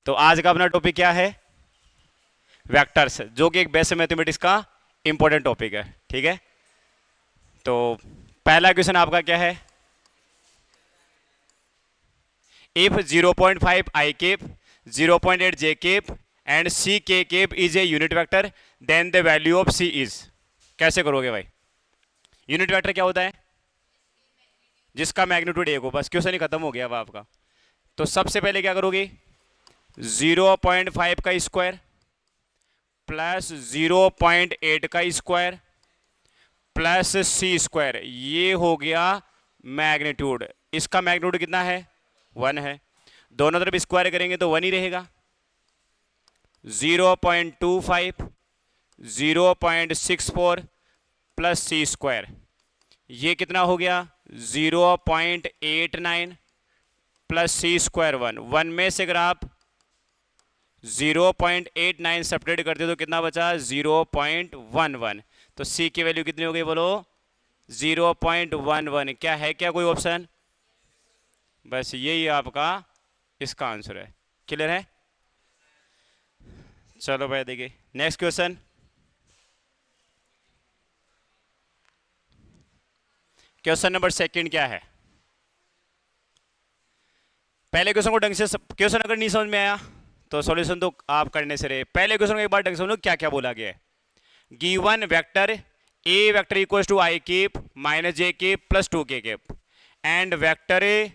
तो आज का अपना टॉपिक क्या है? वेक्टर्स, जो कि एक बेसिक मैथमेटिक्स का इंपॉर्टेंट टॉपिक है। ठीक है, तो पहला क्वेश्चन आपका क्या है? If 0.5 I cap, 0.8 J cap and C K cap is a unit vector, then the value of C is. कैसे करोगे भाई? यूनिट वेक्टर क्या होता है? जिसका मैग्नीट्यूड एक हो। बस क्वेश्चन ही खत्म हो गया अब आपका। तो सबसे पहले क्या करोगे? 0.5 का स्क्वायर प्लस 0.8 का स्क्वायर प्लस सी स्क्वायर, ये हो गया मैग्नीट्यूड। इसका मैग्नीट्यूड कितना है? 1 है। दोनों तरफ स्क्वायर करेंगे तो 1 ही रहेगा। 0.25, 0.64 प्लस सी स्क्वायर, ये कितना हो गया? 0.89 प्लस सी स्क्वायर 1। 1 में से अगर आप 0.89 सेपरेट करते तो कितना बचा? 0.11। तो सी की वैल्यू कितनी हो गई बोलो? 0.11। क्या है, क्या कोई ऑप्शन? बस यही आपका इसका आंसर है। क्लियर है? चलो भाई देखिए next question. Question number second क्या है? पहले क्वेश्चन को ढंग से, क्वेश्चन अगर नहीं समझ में आया तो सॉल्यूशन तो आप करने से रहे। पहले क्वेश्चन को एक बार ढंग से समझो क्या क्या बोला गया है। Given vector a vector equals to i cap minus j cap plus 2 k cap and vector a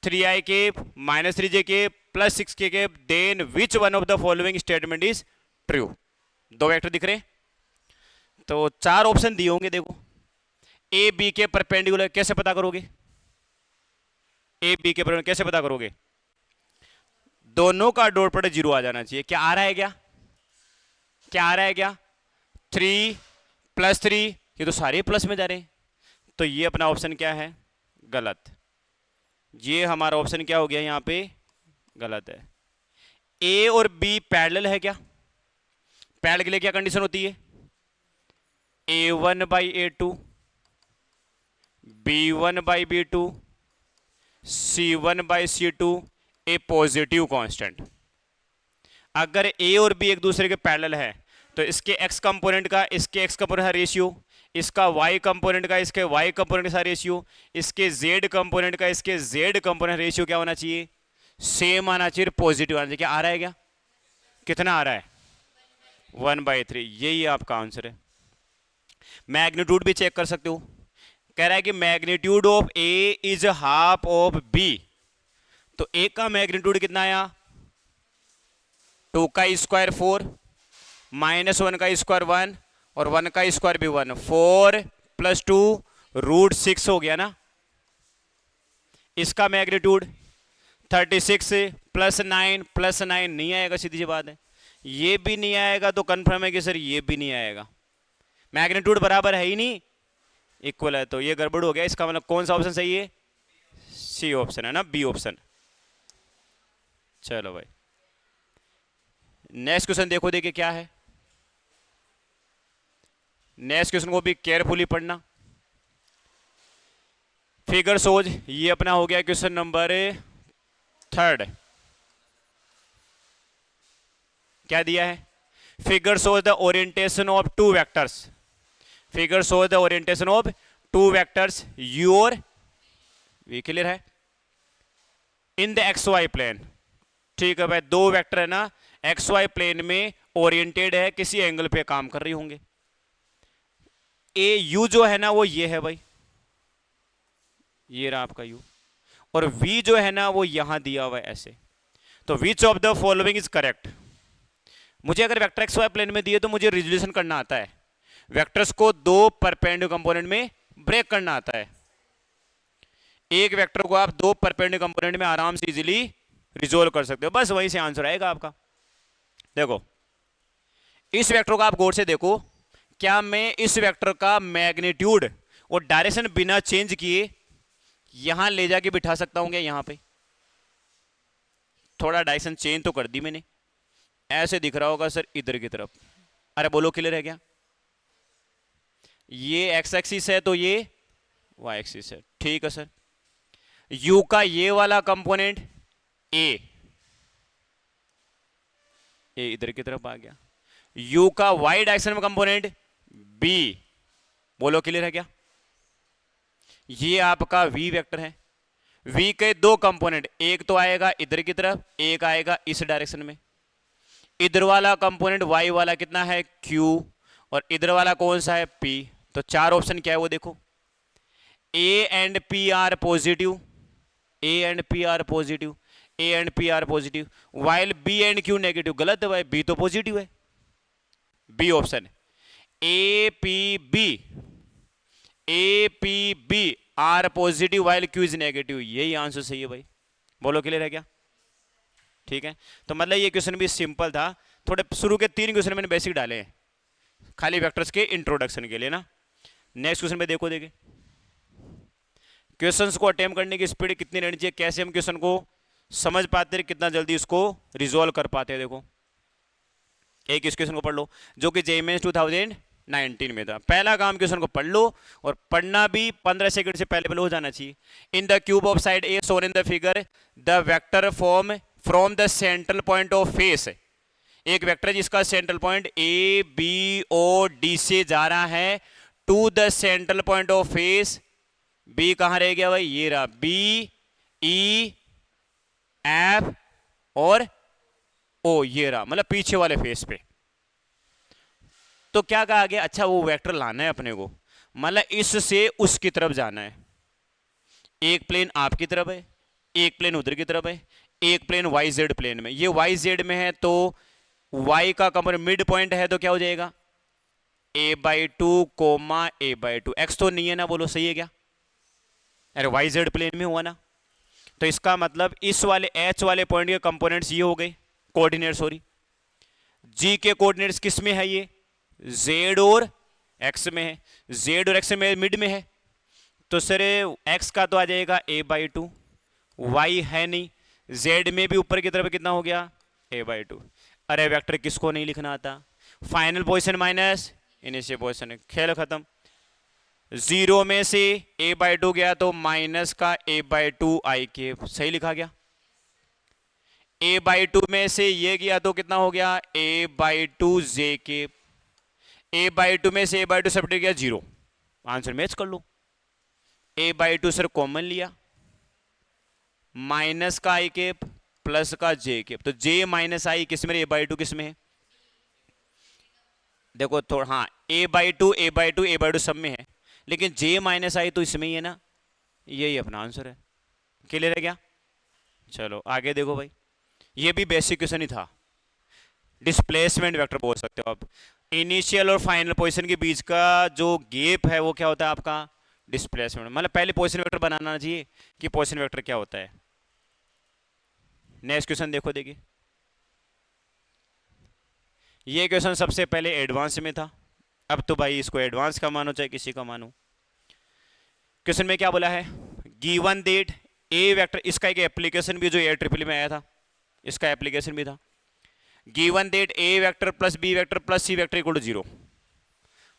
3 i cap minus 3 j cap plus 6 k cap, then which one of the following statement is true. दो vector दिख रहे, तो चार option दिए होंगे। देखो, A B के perpendicular कैसे पता करोगे? ए बी के परपेंडिकुलर कैसे पता करोगे? दोनों का डॉट प्रोडक्ट 0 आ जाना चाहिए। क्या आ रहा है? क्या क्या आ रहा है? क्या 3 प्लस 3, ये तो सारे प्लस में जा रहे हैं। तो ये अपना ऑप्शन क्या है? गलत। ये हमारा ऑप्शन क्या हो गया यहां पे? गलत है। ए और बी पैरेलल है क्या? पैरेलल के लिए क्या कंडीशन होती है? A1/A2, B1/B2, C1/C2 ए पॉजिटिव कांस्टेंट। अगर ए और बी एक दूसरे के पैरेलल है तो इसके एक्स कंपोनेंट का इसके एक्स कंपोनेंट का रेशियो, इसका वाई कंपोनेंट का इसके वाई कंपोनेंट का रेशियो, इसके जेड कंपोनेंट का इसके जेड कंपोनेंट रेशियो क्या होना चाहिए? सेम आना चाहिए, पॉजिटिव आना चाहिए। क्या आ रहा है? क्या कितना आ रहा है? 1/3। यही आपका आंसर है। मैग्नीट्यूड भी चेक कर सकते हो। कह रहा है कि magnitude of a is half of b. तो ए का मैग्नीट्यूड कितना आया? 2 का स्क्वायर 4 माइनस 1 का स्क्वायर 1 और 1 का स्क्वायर भी 1। 4 प्लस 2 √6 हो गया ना। इसका मैग्नीट्यूड 36 प्लस 9 प्लस 9 नहीं आएगा, सीधी सी बात है। ये भी नहीं आएगा तो कंफर्म है कि सर ये भी नहीं आएगा। मैग्नीट्यूड बराबर है ही नहीं, इक्वल है, तो ये गड़बड़ हो गया। इसका मतलब कौन सा ऑप्शन सही है? सी ऑप्शन है ना, बी ऑप्शन। चलो भाई नेक्स्ट क्वेश्चन देखो, देखिए क्या है। नेक्स्ट क्वेश्चन को भी केयरफुली पढ़ना। फिगर सोज, ये अपना हो गया क्वेश्चन नंबर 3। क्या दिया है? Figure shows the orientation of two vectors. Figure shows the orientation of two vectors u और v। क्लियर है? In the x y plane. ठीक है भाई, दो वेक्टर है ना, एक्स वाई प्लेन में ओरिएंटेड है, किसी एंगल पे काम कर रही होंगे। ए यू जो है ना वो ये है भाई, ये रहा आपका यू, और वी जो है ना वो यहां दिया हुआ है ऐसे। तो which of the following is correct. मुझे अगर वेक्टर एक्स वाई प्लेन में दिए तो मुझे रिजोल्यूशन करना आता है। वेक्टर्स को दो परपेंडिकुलर कंपोनेंट में ब्रेक करना आता है। एक वेक्टर को आप दो परपेंडिकुलर कंपोनेंट में आराम से इजीली रिजोल्व कर सकते हो। बस वहीं से आंसर आएगा आपका। देखो इस वेक्टर को आप गौर से देखो, क्या मैं इस वेक्टर का मैग्नीट्यूड और डायरेक्शन बिना चेंज किए यहां ले जाके बिठा सकता हूं क्या? यहां पे थोड़ा डायरेक्शन चेंज तो कर दी मैंने, ऐसे दिख रहा होगा सर इधर की तरफ। अरे बोलो क्लियर है क्या? ये एक्स एक्सिस है तो ये वाई एक्सिस है। ठीक है सर। यू का ये वाला कंपोनेंट ए, ए इधर की तरफ आ गया, u का y डायरेक्शन में कंपोनेंट b, बोलो क्लियर है क्या? ये आपका v वेक्टर है, v के दो कंपोनेंट, एक तो आएगा इधर की तरफ, एक आएगा इस डायरेक्शन में। इधर वाला कंपोनेंट y वाला कितना है q, और इधर वाला कौन सा है p। तो चार ऑप्शन क्या है वो देखो, a and p are positive, a and p are positive, a and p are positive, while b and q negative. गलत है भाई, b तो पॉजिटिव है, b option. a p b are positive while q is negative, यही answer सही है भाई। बोलो क्लियर है क्या? ठीक है, तो मतलब ये क्वेश्चन भी सिंपल था। थोड़े शुरू के 3 क्वेश्चन मैंने बेसिक डाले हैं खाली वेक्टर्स के इंट्रोडक्शन के लिए ना। नेक्स्ट क्वेश्चन पे देखो, देखिए क्वेश्चंस को अटेम्प्ट करने की स्पीड कितनी रहनी चाहिए, कैसे हम क्वेश्चन को समझ पाते हैं, कितना जल्दी उसको रिजोल्व कर पाते हैं। देखो एक इस क्वेश्चन को पढ़ लो जो कि जेईई मेंस 2019 में था। पहला काम क्वेश्चन को पढ़ लो, और पढ़ना भी 15 सेकंड से पहले हो जाना चाहिए। In the cube of side a shown in the figure the vector form from the central point of face. एक वेक्टर जिसका central point a b o d से जा रहा है to the central point of face. B कहां रह गया भाई, ये रहा, बी ई एफ और ओ, ये रहा, मतलब पीछे वाले फेस पे। तो क्या कहा गया, अच्छा वो वेक्टर लाना है अपने को, मतलब इससे उसकी तरफ जाना है। एक प्लेन आपकी तरफ है, एक प्लेन उधर की तरफ है, एक प्लेन वाई जेड प्लेन में। ये वाई जेड में है तो y का कंपोनेंट मिड पॉइंट है तो क्या हो जाएगा, a/2 कोमा a/2। x तो नहीं है ना, बोलो सही है क्या? अरे वाई जेड प्लेन में हुआ ना, तो इसका मतलब इस वाले h वाले पॉइंट के कंपोनेंट्स ये हो गए, कोऑर्डिनेट सॉरी। g के कोऑर्डिनेट्स किस में है, ये z और x में है, z और x में मिड में है, तो सर x का तो आ जाएगा a/2, y है नहीं, z में भी ऊपर की तरफ कितना हो गया a/2। अरे वेक्टर किसको नहीं लिखना आता, final position minus initial position, खेल खत्म। 0 में से a/2 गया तो माइनस का a/2 आई के, सही लिखा गया। a/2 में से ये गया तो कितना हो गया a/2 j के, a/2 में से a/2 सेपरेट गया 0, आंसर मैच कर लो। a/2 सर कॉमन लिया, माइनस का आई केप प्लस का जे केप, तो जे माइनस आई किस में, a/2 किस में है, देखो थोड़ा, हाँ a/2 सब में है, लेकिन जे माइनस आई तो इसमें ही है ना, यही अपना आंसर है। क्लियर है क्या? चलो आगे देखो भाई, ये भी बेसिक क्वेश्चन ही था, डिस्प्लेसमेंट वेक्टर बोल सकते हो आप। इनिशियल और फाइनल पोजीशन के बीच का जो गैप है वो क्या होता है आपका, डिस्प्लेसमेंट। मतलब पहले पोजीशन वेक्टर बनाना चाहिए कि पोजीशन वेक्टर क्या होता है। नेक्स्ट क्वेश्चन देखो, देखिए ये क्वेश्चन सबसे पहले एडवांस में था, अब तो भाई इसको एडवांस का मानो चाहे किसी का मानो। क्वेश्चन में क्या बोला है, गिवन दैट ए वेक्टर, इसका एक एप्लीकेशन भी जो AIEEE में आया था, इसका एप्लीकेशन भी था। Given that a vector plus b vector plus c vector equal to 0,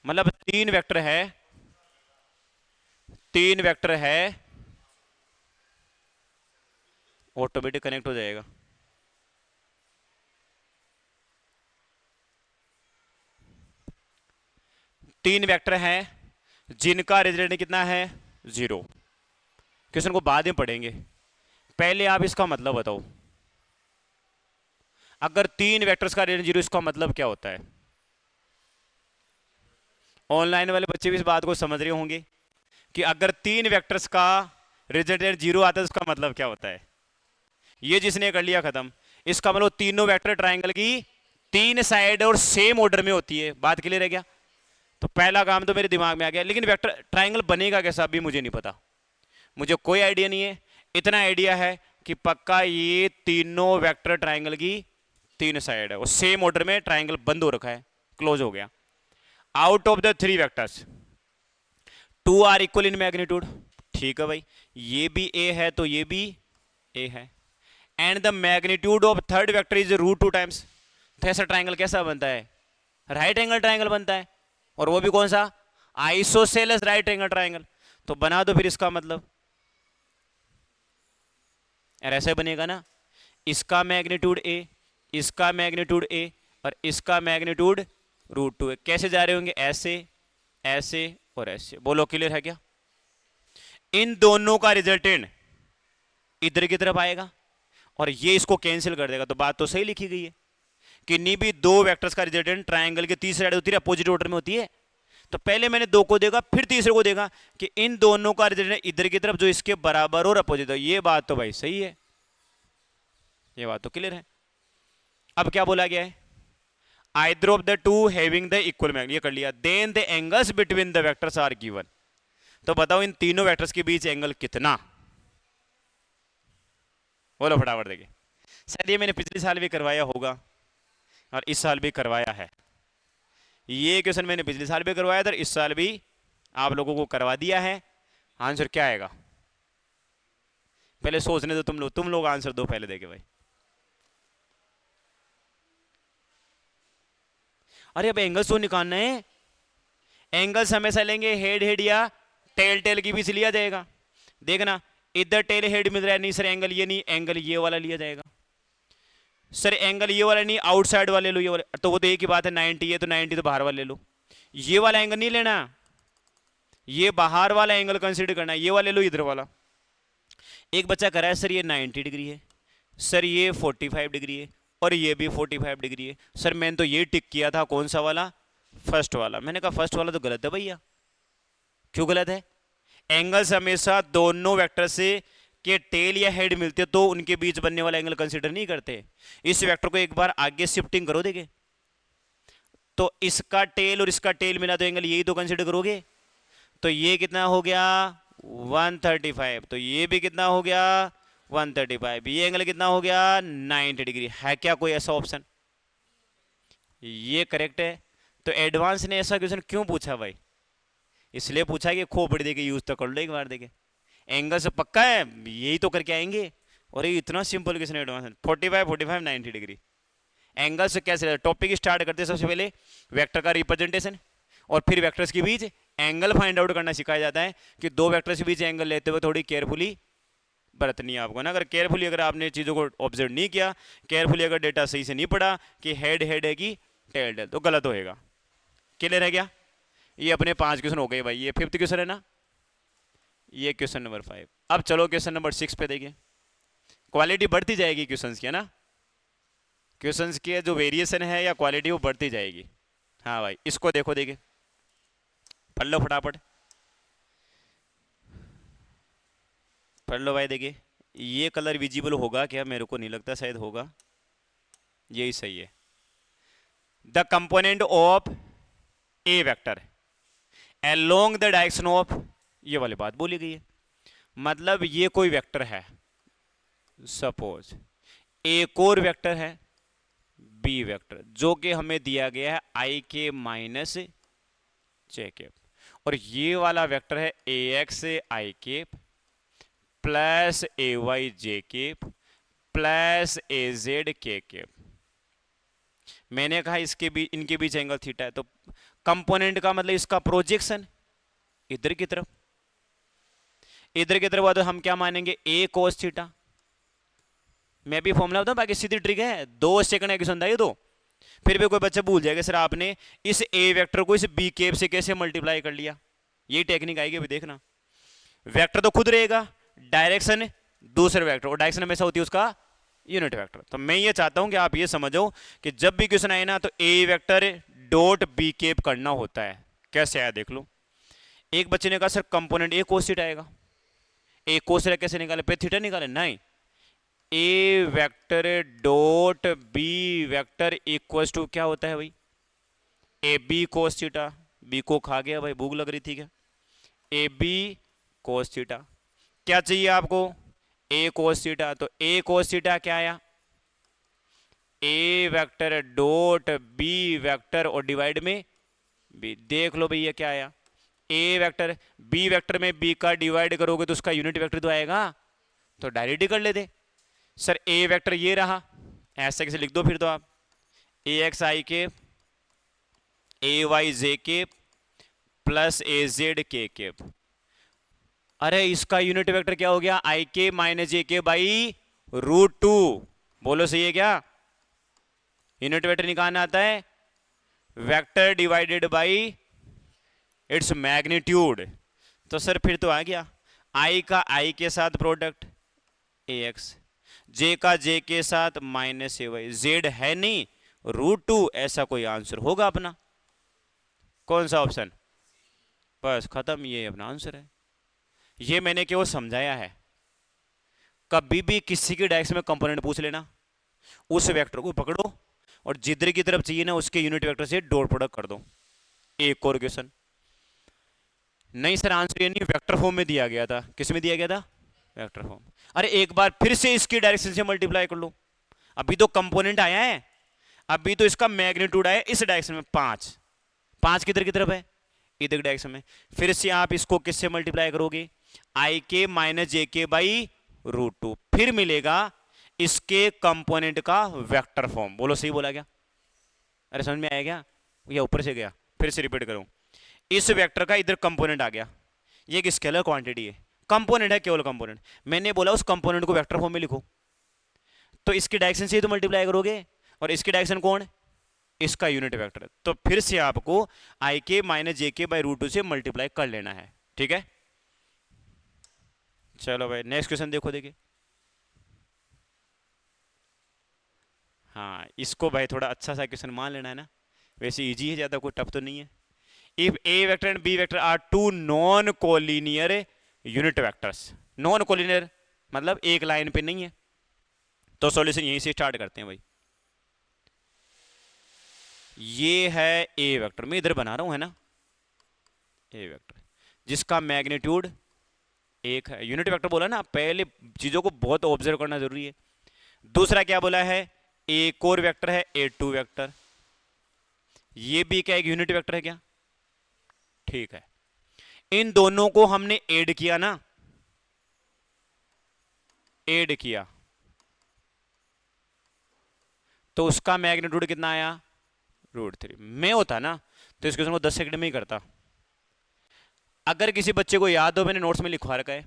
मतलब 3 वेक्टर है, 3 वेक्टर है, ऑटोमेटिक कनेक्ट हो जाएगा। तीन वेक्टर हैं जिनका रिजल्ट कितना है 0। क्वेश्चन को बाद में पढ़ेंगे, पहले आप इसका मतलब बताओ। अगर 3 वेक्टर्स का रिजल्ट 0, इसका मतलब क्या होता है? ऑनलाइन वाले बच्चे भी इस बात को समझ रहे होंगे कि अगर 3 वेक्टर्स का रिजल्ट 0 आता है तो उसका मतलब क्या होता है। ये जिसने कर लिया खत्म, इसका मतलब तीनों वेक्टर ट्राइंगल की 3 साइड और सेम ऑर्डर में होती है। बात क्लियर है क्या? तो पहला काम तो मेरे दिमाग में आ गया, लेकिन वेक्टर ट्राइंगल बनेगा कैसा अभी मुझे नहीं पता, मुझे कोई आइडिया नहीं है। इतना आइडिया है कि पक्का ये तीनों वेक्टर ट्राइंगल की 3 साइड है और सेम ऑर्डर में ट्राइंगल बंद हो रखा है, क्लोज हो गया। Out of the 3 vectors 2 are equal in magnitude, ठीक है भाई, ये भी ए है तो ये भी ए है, and the magnitude of third vector is √2 times. तो ऐसा ट्राइंगल कैसा बनता है? राइट एंगल ट्राइंगल बनता है, और वो भी कौन सा? Isosceles right angle triangle. तो बना दो फिर इसका मतलब, ऐसे बनेगा ना, इसका मैग्नीट्यूड ए, इसका मैग्नीट्यूड ए और इसका मैग्नीट्यूड √2 है। कैसे जा रहे होंगे? ऐसे, ऐसे और ऐसे। बोलो क्लियर है क्या? इन दोनों का रिजल्टेंट इधर की तरफ आएगा और ये इसको कैंसिल कर देगा। तो बात तो सही लिखी गई है। किन्हीं भी दो वेक्टर्स का रिजल्टेंट ट्रायंगल के तीसरी साइड होती है, अपोजिट ऑर्डर में होती है। तो पहले मैंने दो को देखा, फिर तीसरे को देखा कि इन दोनों का रिजल्टेंट इधर की तरफ जो इसके बराबर और अपोजिट हो। ये बात तो भाई सही है, ये बात तो क्लियर है। अब क्या बोला गया है? Either of the two having the equal magnitude, ये कर लिया। Then the angles between the vectors are given. तो बताओ इन तीनों वेक्टर्स के बीच एंगल कितना? बोलो फटाफट। देखिए शायद ये मैंने पिछले साल भी करवाया होगा और इस साल भी करवाया है। ये क्वेश्चन मैंने पिछले साल भी करवाया था, इस साल भी आप लोगों को करवा दिया है। आंसर क्या आएगा? पहले सोचने दो तुम लोग आंसर दो पहले। देखे भाई, अरे अब एंगल्स तो निकालना है। एंगल्स हमेशा लेंगे हेड हेड या टेल टेल के बीच लिया जाएगा। देखना इधर टेल हेड मिल रहा है, नहीं सर एंगल ये नहीं, एंगल ये वाला लिया जाएगा। सर एंगल ये वाला नहीं, आउटसाइड वाले लो, ये वाले। तो वो तो एक ही बात है, 90 है तो 90 तो बाहर वाले लो। ये वाला एंगल नहीं लेना, ये बाहर वाला एंगल कंसीडर करना है। ये वाले लो, इधर वाला। एक बच्चा कह रहा है सर ये 90 डिग्री है, सर ये 45 डिग्री है और ये भी 45 डिग्री है। सर मैंने तो ये टिक किया था, कौन सा वाला? फर्स्ट वाला। मैंने कहा फर्स्ट वाला तो गलत है भैया। क्यों गलत है? एंगल्स हमेशा दोनों वेक्टर से के टेल या हेड मिलते तो उनके बीच बनने वाला एंगल कंसीडर नहीं करते। इस वेक्टर को एक बार आगे शिफ्टिंग करो, देखे तो इसका टेल और इसका टेल मिला तो एंगल यही तो कंसीडर करोगे। तो ये कितना हो गया? 135। तो ये भी कितना हो गया? 135। ये एंगल कितना हो गया? 90 डिग्री। है क्या कोई ऐसा ऑप्शन? ये करेक्ट है। तो एडवांस ने ऐसा क्वेश्चन क्यों पूछा भाई? इसलिए पूछा कि खोपड़ी देके यूज तो कर लो एक बार। देखे एंगल से पक्का है, यही तो करके आएंगे। और ये इतना simple question advance. 45 45 90 degree. Angle से कैसे? टॉपिक स्टार्ट करते हैं सबसे पहले वेक्टर का रिप्रेजेंटेशन और फिर वेक्टर्स के बीच एंगल फाइंड आउट करना सिखाया जाता है कि दो वेक्टर्स के बीच एंगल लेते हुए थोड़ी केयरफुली बरतनी है आपको ना। अगर केयरफुली अगर आपने चीज़ों को ऑब्जर्व नहीं किया, केयरफुली अगर डेटा सही से नहीं पढ़ा कि हेड हेड है कि टेल टेल, तो गलत होएगा। क्लियर है क्या? ये अपने 5 क्वेश्चन हो गए भाई। ये 5th क्वेश्चन है ना, ये क्वेश्चन नंबर 5। अब चलो क्वेश्चन नंबर 6 पे देखिए। क्वालिटी बढ़ती जाएगी क्वेश्चंस की, है ना। क्वेश्चंस की जो वेरिएशन है या क्वालिटी वो बढ़ती जाएगी। हाँ भाई, इसको देखो, देखिए पढ़ लो फटाफट, पढ़ लो भाई। देखिए ये कलर विजिबल होगा क्या? मेरे को नहीं लगता, शायद होगा। यही सही है। The component of a vector along the direction of, ये वाली बात बोली गई है। मतलब ये कोई वेक्टर है, सपोज एक और वेक्टर है बी वेक्टर, जो कि हमें दिया गया है आई के माइनस जे केप, और ये वाला वेक्टर है ए एक्स आई केप प्लस ए वाई जे केप प्लस ए जेड के केप। मैंने कहा इसके बीच, इनके बीच एंगल थीटा है। तो कंपोनेंट का मतलब इसका प्रोजेक्शन इधर की तरफ, इधर की तरफ हुआ तो हम क्या मानेंगे? ए कोस थीटा। मैं भी फॉर्मूला बताऊं, बाकी सीधी ट्रिक है। 2 सेकंड एक्शन था ये तो। फिर भी कोई बच्चा भूल जाएगा सर आपने इस ए वेक्टर को इस बी केप से कैसे मल्टीप्लाई कर लिया। यही टेक्निक आएगी अभी देखना। वेक्टर तो खुद रहेगा, डायरेक्शन दूसरे वेक्टर, और डायरेक्शन हमेशा होती है उसका यूनिट वेक्टर। तो मैं ये चाहता हूं कि आप ये समझो कि जब भी क्वेश्चन आए ना तो ए वेक्टर डॉट बी केप करना होता है। कैसे आया देख लो। एक बच्चे ने कहा सर कंपोनेंट ए कोस थीटा आएगा। ए कोस थीटा कैसे निकाले? पे थीटा निकाले? नहीं, A vector dot B vector equals to क्या होता है भाई? A B cos theta. B को खा गया भाई, भूख लग रही थी क्या? A B cos theta. क्या चाहिए आपको? A cos theta. तो ए कोस थीटा क्या आया? A vector dot B vector और डिवाइड में बी। देख लो भैया क्या आया? ए वेक्टर बी वेक्टर में बी का डिवाइड करोगे तो उसका यूनिट वेक्टर तो आएगा। तो डायरेक्ट ही कर लेते। सर ए वेक्टर ये रहा, ऐसे कैसे लिख दो फिर तो आप, ए एक्स आई के ए वाई जे के प्लस ए जेड के केप। अरे इसका यूनिट वेक्टर क्या हो गया? आई के माइनस जे के बाई √2। बोलो सही है क्या? यूनिट वेक्टर निकालना आता है vector divided by its magnitude. तो सर फिर तो आ गया आई का आई के साथ प्रोडक्ट ए एक्स, जे का जे के साथ माइनस ए वाई, जेड है नहीं √2, ऐसा कोई आंसर होगा अपना? कौन सा ऑप्शन? बस खत्म, ये अपना आंसर है। ये मैंने केवल समझाया है। कभी भी किसी के डायरेक्शन में कंपोनेंट पूछ लेना, उस वेक्टर को पकड़ो और जिधर की तरफ चाहिए ना उसके यूनिट वेक्टर से डॉट प्रोडक्ट कर दो। एक और क्वेश्चन। नहीं सर आंसर ये नहीं, वेक्टर फॉर्म में दिया गया था। किस में दिया गया था? Vector form. अरे एक बार फिर से इसकी डायरेक्शन से मल्टीप्लाई कर लो। अभी तो कंपोनेंट आया है, अभी तो इसका मैग्नीट्यूड आया इस डायरेक्शन में 5। 5 किधर की तरफ है? इधर डायरेक्शन में। फिर से आप इसको किससे मल्टीप्लाई करोगे? आई के माइनस जे के बाई √2, फिर मिलेगा इसके कंपोनेंट का वेक्टर फॉर्म। बोलो सही बोला क्या? अरे समझ में आया क्या? या ऊपर से गया? फिर से रिपीट करूं, इस वेक्टर का इधर कंपोनेंट आ गया, ये एक स्केलर क्वांटिटी है, कंपोनेंट है, केवल कंपोनेंट। मैंने बोला उस कंपोनेंट को वेक्टर फॉर्म में लिखो, तो इसकी डायरेक्शन से ही तो मल्टीप्लाई करोगे, और इसकी डायरेक्शन कौन? इसका यूनिट वेक्टर। तो फिर से आपको आई के माइनस जे के बाई √2 से मल्टीप्लाई कर लेना है। ठीक है, चलो भाई नेक्स्ट क्वेश्चन देखो। देखिए हाँ, इसको भाई थोड़ा अच्छा सा क्वेश्चन मान लेना है ना, वैसे इजी है, ज़्यादा कोई टफ तो नहीं है। If A vector and B vector are two non collinear unit vectors, non collinear मतलब एक लाइन पे नहीं है, तो सॉल्यूशन यहीं से स्टार्ट करते हैं भाई। ये है ए वेक्टर, मैं इधर बना रहा हूं है ना, ए वेक्टर जिसका मैग्नीट्यूड 1 है। यूनिट वेक्टर बोला ना, पहले चीजों को बहुत ऑब्जर्व करना जरूरी है। दूसरा क्या बोला है? एक और वेक्टर है A2 वेक्टर, ये भी क्या एक यूनिट वेक्टर है क्या? ठीक है, इन दोनों को हमने ऐड किया ना, ऐड किया तो उसका मैग्नीट्यूड कितना आया? √3। मैं होता ना तो इस क्वेश्चन को 10 सेकंड में ही करता। अगर किसी बच्चे को याद हो, मैंने नोट्स में लिखवा रखा है,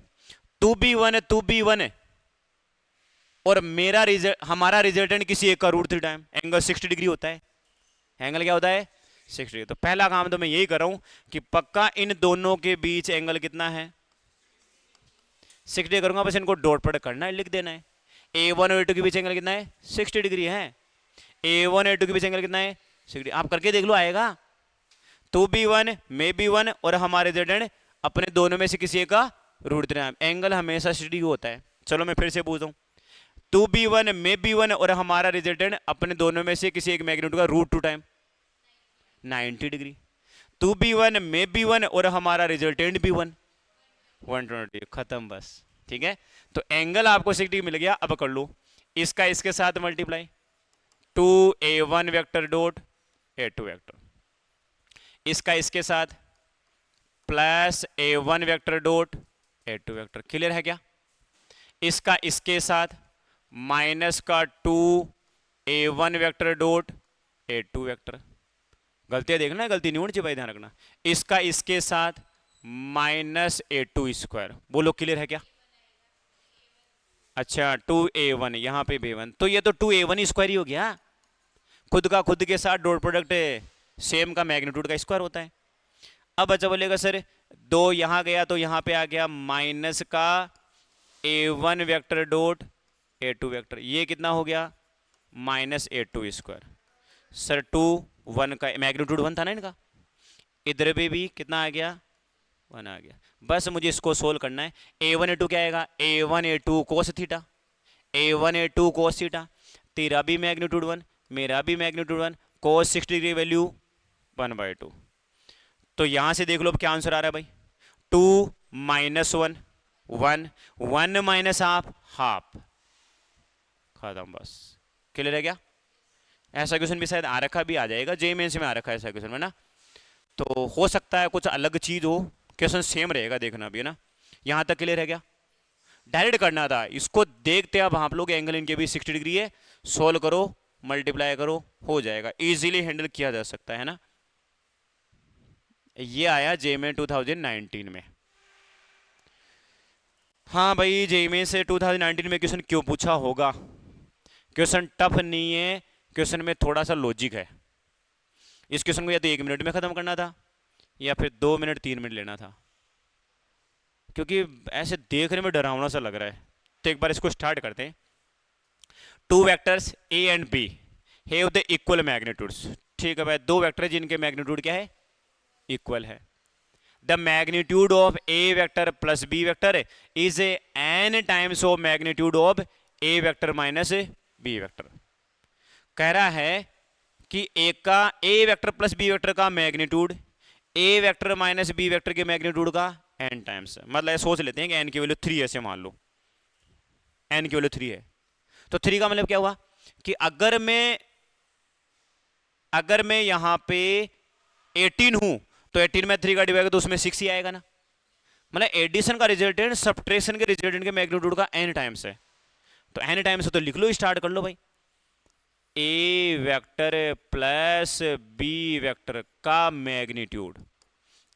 2b1 और मेरा रिजल्ट, हमारा रिजल्टेंट किसी एक का √3 टाइम एंगल 60 डिग्री होता है। एंगल क्या होता है? 60 डिग्री। तो पहला काम तो मैं यही कर रहा हूं कि पक्का इन दोनों के बीच एंगल कितना है? 60 डिग्री करूंगा, बस इनको डॉट प्रोडक्ट करना है, लिख देना है। A1 और A2 के बीच एंगल कितना है? 60 डिग्री है। A1 A2 के बीच एंगल कितना है? 60। आप करके देख लो, आएगा। 2b1 में b1 और हमारे रिजल्टेंट अपने दोनों में से किसी एक का √3। एंगल हमेशा 60 डिग्री होता है। चलो मैं फिर से पूछता हूं, 2b1 में b1 और हमारा रिजल्टेंट अपने दोनों में से किसी एक मैग्नीट्यूड का √2 टाइम 90 डिग्री। 2b1 में b1 और हमारा रिजल्टेंट b1 120। खत्म बस। ठीक है, तो एंगल आपको 60 मिल गया। अब कर लो इसका इसके साथ multiply, 2a1 vector dot A2 vector, इसका इसके साथ plus A1 vector dot A2 vector. Clear है क्या? इसका इसके साथ माइनस का 2a1 vector dot A2 vector. गलतियां देखना, गलती नहीं होनी चाहिए भाई, ध्यान रखना। इसका इसके साथ माइनस A2 स्क्वायर। बोलो क्लियर है क्या? अच्छा 2a1 यहां पे b1, तो ये तो 2a1 स्क्वायर ही हो गया। खुद का खुद के साथ डॉट प्रोडक्ट सेम का मैग्नीट्यूड का स्क्वायर होता है। अब अच्छा बोलेगा सर 2 यहां गया तो यहां पे आ गया माइनस का A1 vector dot A2 vector, ये कितना हो गया? Minus A2 square. सर 2 1 का मैग्नीट्यूड 1 था ना इनका, इधर भी कितना आ गया? 1 आ गया। बस मुझे इसको सोल्व करना है। A1 A2 क्या आएगा? A1 A2 cos theta, A1 A2 cos theta. तेरा भी मैग्नीट्यूड 1, मेरा भी मैग्नीट्यूड 1, कोस 60 डिग्री वैल्यू 1/2। तो यहां से देख लो अब क्या आंसर आ रहा है भाई? 2 माइनस 1 1, 1 माइनस हाफ। खत्म बस। क्लियर है क्या? ऐसा क्वेश्चन भी शायद आ रखा भी आ जाएगा, जेईई मेंस में आ रखा है ऐसा क्वेश्चन है ना, तो हो सकता है कुछ अलग चीज हो, क्वेश्चन सेम रहेगा, देखना भी है ना। यहां तक क्लियर है क्या? डायरेक्ट करना था इसको, देखते अब आप लोग एंगल इनके भी 60 डिग्री है, सोल्व करो, मल्टीप्लाई करो, हो जाएगा, इजीली हैंडल किया जा सकता है ना। ये आया जेईई में 2019 में। हाँ भाई, जेईई में से 2019 में क्वेश्चन क्यों पूछा होगा? क्वेश्चन टफ नहीं है, क्वेश्चन में थोड़ा सा लॉजिक है। इस क्वेश्चन को या तो 1 मिनट में खत्म करना था या फिर 2 मिनट 3 मिनट लेना था, क्योंकि ऐसे देखने में डरावना सा लग रहा है। तो एक बार इसको स्टार्ट करते हैं। Two vectors A and b have the equal magnitudes. ठीक है भाई, दो वेक्टर जिनके मैग्नीट्यूड क्या है, इक्वल है। The magnitude of a vector plus b vector is n times of magnitude of a vector minus b vector. कह रहा है कि ए का a vector plus b vector का magnitude a vector minus b vector के magnitude का n times. मतलब सोच लेते हैं कि एन की वैल्यू 3 ऐसे मान लो, एन की वैल्यू 3 है। तो 3 का मतलब क्या हुआ कि अगर मैं यहां पे 18 हूं तो 18 में 3 का डिवाइड तो उसमें 6 ही आएगा ना। मतलब एडिशन का रिजल्टेंट सब्ट्रैक्शन के रिजल्टेंट के मैग्नीट्यूड का एन टाइम्स है। तो एन टाइम्स है तो लिख लो, स्टार्ट कर लो भाई। ए वेक्टर प्लस बी वेक्टर का मैग्नीट्यूड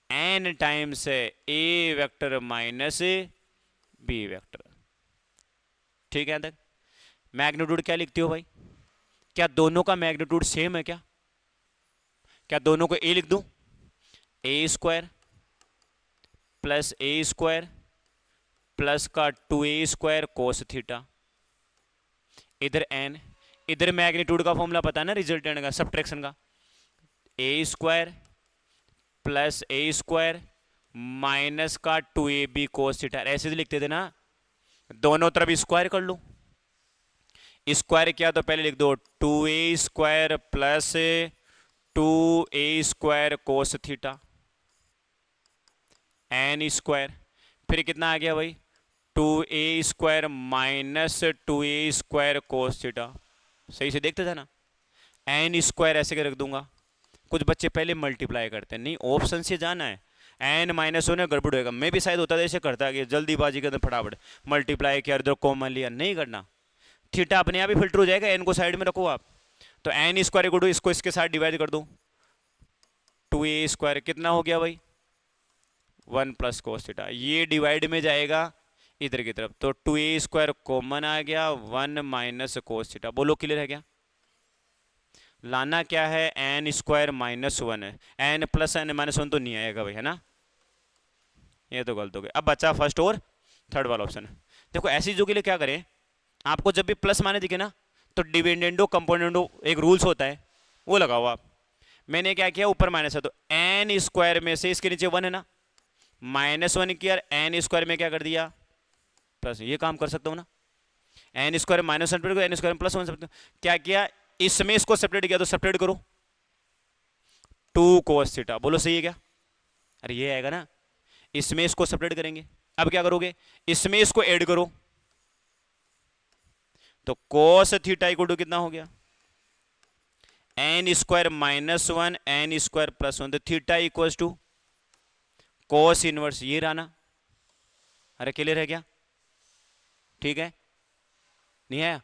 एन टाइम्स है ए वेक्टर माइनस बी वेक्टर। ठीक है, तक मैग्नीट्यूड क्या लिखते हो भाई? क्या दोनों का मैग्नीट्यूड सेम है? क्या दोनों को ए लिख दूं? ए स्क्वायर प्लस ए स्क्वायर प्लस का 2a स्क्वायर कोस थीटा, इधर एन, इधर मैग्नीट्यूड का फॉर्मूला पता है ना रिजल्टेंट का, सब्ट्रैक्शन का। ए स्क्वायर प्लस ए स्क्वायर माइनस का 2ab कोस थीटा, ऐसे ही लिखते थे ना। दोनों तरफ स्क्वायर कर लो। स्क्वायर किया तो पहले लिख दो 2a square plus 2a square cos theta n square, फिर कितना आ गया भाई 2a square minus 2a square cos theta. सही से देखते थे ना। एन स्क्वायर ऐसे कर रख दूंगा। कुछ बच्चे पहले मल्टीप्लाई करते हैं, नहीं ऑप्शन से जाना है। एन माइनस होने गड़बड़ होगा। मैं भी शायद होता था ऐसे करता कि जल्दीबाजी के अंदर फटाफट मल्टीप्लाई किया, इधर कॉमन लिया, नहीं करना। थीटा अपने आप ही फिल्टर हो जाएगा, एन को साइड में रखो आप। तो एन स्क्वायर को इसको इसके साथ डिवाइड कर दो, 2a स्क्वायर कितना हो गया भाई 1 प्लस कोस थीटा, ये डिवाइड में जाएगा इधर की तरफ, तो 2a स्क्वायर कॉमन आ गया 1 माइनस कोस थीटा। बोलो क्लियर है क्या? लाना क्या है, एन स्क्वायर माइनस 1 है, एन प्लस एन माइनस 1 तो नहीं आएगा भाई, है ना। ये तो गलत हो गया। अब बचा फर्स्ट और थर्ड वाला ऑप्शन। देखो ऐसी चीजों के लिए क्या करें, आपको जब भी प्लस माने दिखे ना तो डिविडेंडो कंपोनेंडो एक रूल्स होता है, वो लगाओ आप। मैंने क्या किया, ऊपर माइनस है तो एन स्क्वायर में से इसके नीचे 1 है ना, -1 किया, एन स्क्वायर में क्या कर दिया प्लस। ये काम कर सकता हूँ ना, n square minus 1 n square plus 1। क्या किया, इसमें इसको सेपरेट किया तो सेपरेट करो 2 कोस थीटा। बोलो सही है क्या? अरे ये आएगा ना, इसमें इसको सेपरेट करेंगे। अब क्या करोगे, इसमें इसको ऐड करो तो कोस थीटा इक्वल टू कितना हो गया, n square -1 n square plus 1, तो theta equal to cos inverse ये रहा ना। अरे क्लियर है क्या? ठीक है, नहीं है?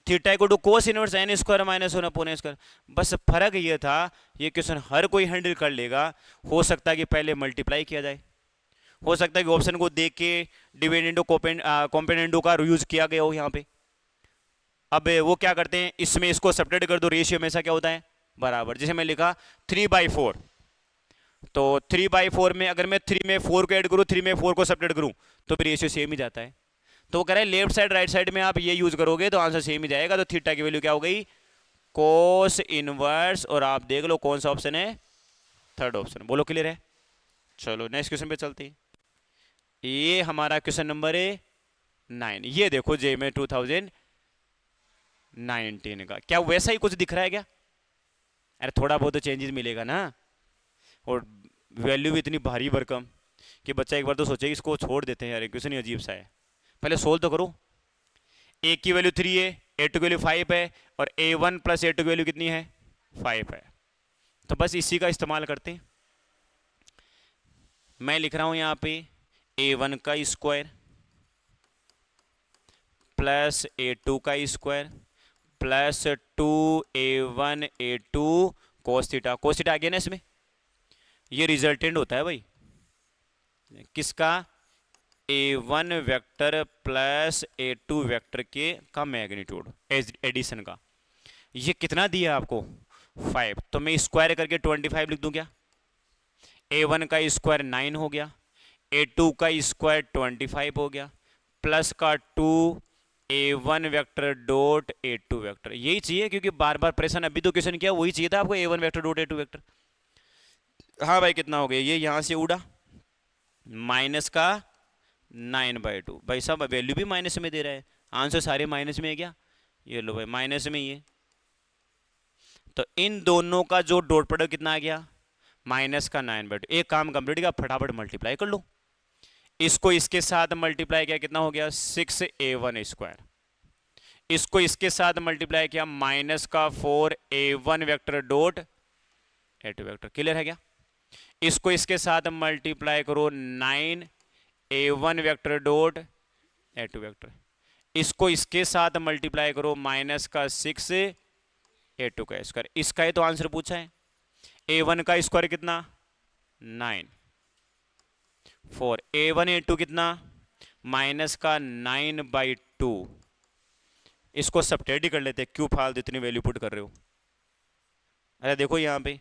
Theta equal to cos inverse n square minus 1 upon n square. बस फर्क ये था, ये क्वेश्चन हर कोई हैंडल कर लेगा। हो सकता है कि पहले मल्टीप्लाई किया जाए, हो सकता है कि ऑप्शन को देख के डिविडेंडो कॉम्पोनेंडो का यूज किया गया हो यहाँ पे। अब वो क्या करते हैं, इसमें इसको सेपरेट कर दो, रेशियो हमेशा क्या होता है बराबर। जैसे मैं लिखा 3/4, तो 3/4 में अगर मैं 3 में 4 को ऐड करूँ, 3 में 4 को सेपरेट करूँ तो फिर रेशियो सेम ही जाता है। तो वो कह रहे हैं लेफ्ट साइड राइट साइड में आप ये यूज करोगे तो आंसर सेम ही जाएगा। तो थीटा की वैल्यू क्या हो गई कोस इनवर्स, और आप देख लो कौन सा ऑप्शन है, थर्ड ऑप्शन। बोलो क्लियर है? चलो नेक्स्ट क्वेश्चन पे चलते हैं। ये हमारा क्वेश्चन नंबर 9। ये देखो जे में 2019 का, क्या वैसा ही कुछ दिख रहा है क्या? अरे थोड़ा बहुत तो चेंजेस मिलेगा ना, और वैल्यू भी इतनी भारी भरकम कि बच्चा एक बार तो सोचे इसको छोड़ देते हैं यार, क्वेश्चन ही अजीब सा है। पहले सोल्व तो करो। ए की वैल्यू 3 है, ए टू की वैल्यू 5 है, और a1 प्लस a2 की वैल्यू कितनी है 5 है। तो बस इसी का इस्तेमाल करते हैं। मैं लिख रहा हूं यहां पे a1 का स्क्वायर प्लस a2 का square plus 2a1 a2 cos theta. Cos theta आ गया ना इसमें, ये रिजल्टेंट होता है भाई किसका, a1 vector plus a2 vector के का मैग्नीट्यूड एडिशन का। ये कितना दिया आपको 5, तो मैं स्क्वायर करके 25 लिख दूं क्या? a1 का स्क्वायर 9 हो गया, a2 का स्क्वायर 25 हो गया, प्लस का 2 a1 vector dot a2 vector. यही चाहिए, क्योंकि बार बार परेशान अभी तो क्वेश्चन किया वही चाहिए था आपको, a1 vector dot a2 vector. हाँ भाई कितना हो गया, ये यहां से उड़ा माइनस का 9/2। भाई साहब वैल्यू भी माइनस में दे रहा है, आंसर सारे माइनस में है क्या? ये लो भाई माइनस में ही है। तो इन दोनों का जो डॉट प्रोडक्ट कितना आ गया? माइनस का 9/2। एक काम कंप्लीट किया, फटाफट मल्टीप्लाई कर लो। इसको इसके साथ मल्टीप्लाई किया, कितना हो गया? 6a1 square. इसको इसके साथ मल्टीप्लाई किया, माइनस का 4a1 vector dot a2 vector. Clear है क्या? इसको इसके साथ मल्टीप्लाई करो 9a1 vector dot a2 vector. इसको इसके साथ मल्टीप्लाई करो माइनस का 6a2 का स्क्वायर। इसका ही तो आंसर पूछा है। a1 का स्क्वायर कितना? 9। 4 a1 a2 कितना? माइनस का 9/2। इसको सब्ट्रैक्ट ही कर लेते हैं, क्यों फालतू इतनी वैल्यू पुट कर रहे हो? अरे देखो यहाँ पे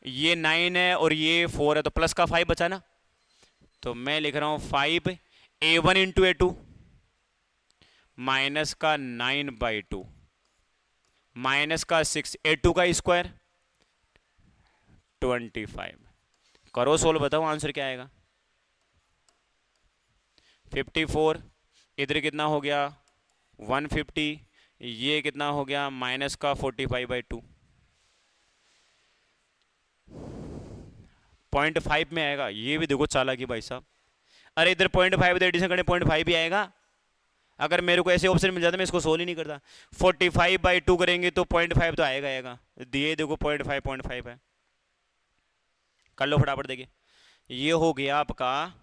ये 9 है और ये 4 है, तो प्लस का 5 बचा ना, तो मैं लिख रहा हूं 5 a1 इंटू a2 माइनस का 9/2 माइनस का 6 a2 का स्क्वायर 25। करो सोल्व, बताओ आंसर क्या आएगा? 54। इधर कितना हो गया? 150। ये कितना हो गया? माइनस का 45/2। 0.5 में आएगा। ये भी देखो चालाकी भाई साहब। अरे इधर 0.5 एडिशन करने 0.5 भी आएगा। अगर मेरे को ऐसे ऑप्शन मिल जाता मैं इसको सोल्व ही नहीं करता। 45/2 करेंगे तो 0.5 तो आएगा आएगा। दिए देखो 0.5 है। कर लो फटाफट। देखिए ये हो गया आपका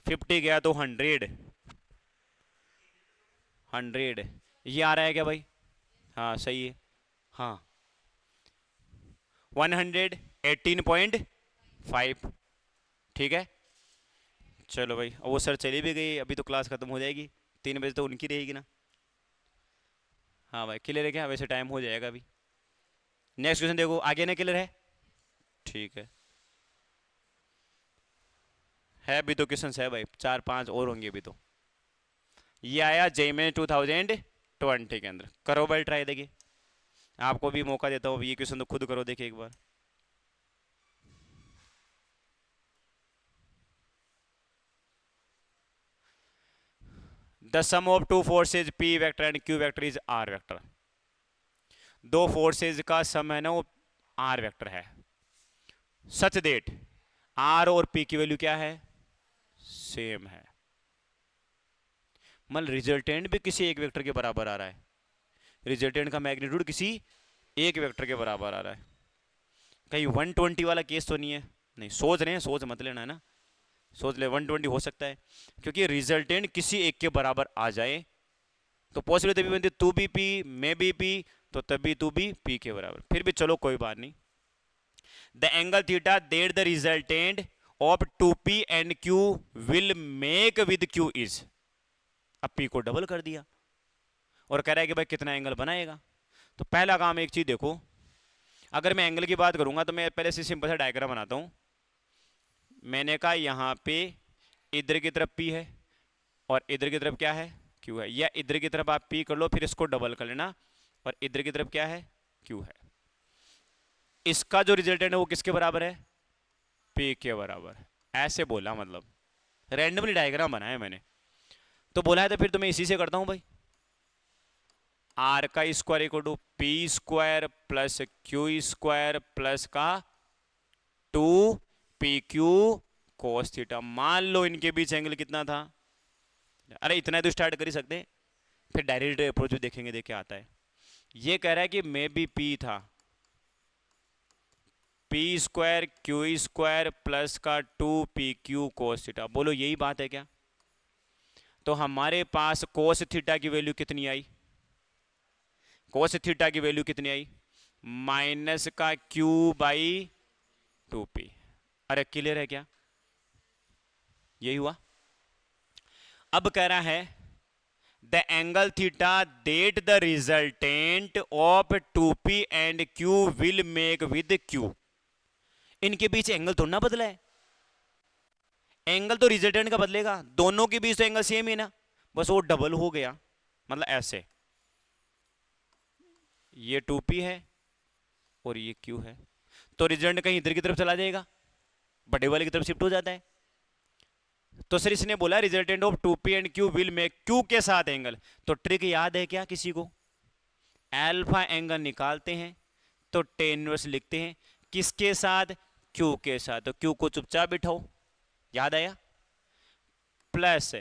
50 गया तो 100। ये आ रहा है क्या भाई? हाँ सही है। हाँ 118.5। ठीक है चलो भाई। वो सर चली भी गई, अभी तो क्लास खत्म हो जाएगी, 3 बजे तो उनकी रहेगी ना। हाँ भाई क्लियर है क्या? वैसे टाइम हो जाएगा अभी। नेक्स्ट क्वेश्चन देखो, आगे ना क्लियर है? ठीक है अभी तो क्वेश्चन है भाई, 4-5 और होंगे अभी तो। ये आया जेईई 2020 के अंदर। करो भाई ट्राई। देखिए आपको भी मौका देता हूँ, ये क्वेश्चन तो खुद करो देखिए एक बार। The sum of two forces P vector and Q vector is R vector. दो फोर्सेज का सम है ना वो R वेक्टर है, सच देट R और P की वैल्यू क्या है? सेम है। मतलब रिजल्टेंट भी किसी एक वेक्टर के बराबर आ रहा है, रिजल्टेंट का मैग्नीट्यूड किसी एक वेक्टर के बराबर आ रहा है। कहीं 120 वाला केस तो नहीं है? नहीं, सोच रहे हैं, सोच मत लेना है ना, सोच ले 120 हो सकता है, क्योंकि रिजल्टेंट किसी एक के बराबर आ जाए तो पॉसिबिलिटी तभी बनती है, तू भी पी मैं भी पी, तो तभी तू भी पी के बराबर। फिर भी चलो कोई बात नहीं। The angle theta that the resultant of 2p and q will make with q is. अब p को डबल कर दिया और कह रहा है कि भाई कितना एंगल बनाएगा। तो पहला काम एक चीज देखो, अगर मैं एंगल की बात करूंगा तो मैं पहले से सिंपल सा डायग्राम बनाता हूं। मैंने कहा यहां पे इधर की तरफ p है और इधर की तरफ क्या है? q है। या इधर की तरफ आप p कर लो, फिर इसको डबल कर लेना, और इधर की तरफ क्या है? q है। इसका जो रिजल्टेंट है वो किसके बराबर है? p के बराबर। ऐसे बोला, मतलब रैंडमली डायग्राम बनाया मैंने। तो बोला है तो फिर तो मैं इसी से करता हूं भाई। r का square equal to p square plus q square plus का 2pq cos थीटा। मान लो इनके बीच एंगल कितना था? अरे इतना तो स्टार्ट कर ही सकते हैं, फिर डायरेक्ट अप्रोच भी देखेंगे, देख क्या आता है। ये कह रहा है कि मे बी p था P square Q square plus का 2pq cos थीटा। बोलो यही बात है क्या? तो हमारे पास cos थीटा की वैल्यू कितनी आई? cos थीटा की वैल्यू कितनी आई? माइनस का q/2p। अरे क्लियर है क्या? यही हुआ। अब कह रहा है the angle theta that the resultant of 2p and q will make with q। इनके बीच एंगल थोड़ा ना बदला है, एंगल तो रिजल्टेंट का बदलेगा, दोनों के बीच तो एंगल सेम ही ना, बस वो डबल हो गया। मतलब ऐसे ये 2p है और ये q है, तो रिजल्टेंट कहीं इधर की तरफ चला जाएगा, बड़े वाले की तरफ शिफ्ट हो जाता है। तो सर इसने बोला resultant of 2p and q will make q के साथ एंगल। तो ट्रिक याद है क्या किसी को? अल्फा एंगल निकालते हैं तो टेन इनवर्स लिखते हैं, किसके साथ? q के साथ। तो q को चुपचाप बिठाओ, याद आया? प्लस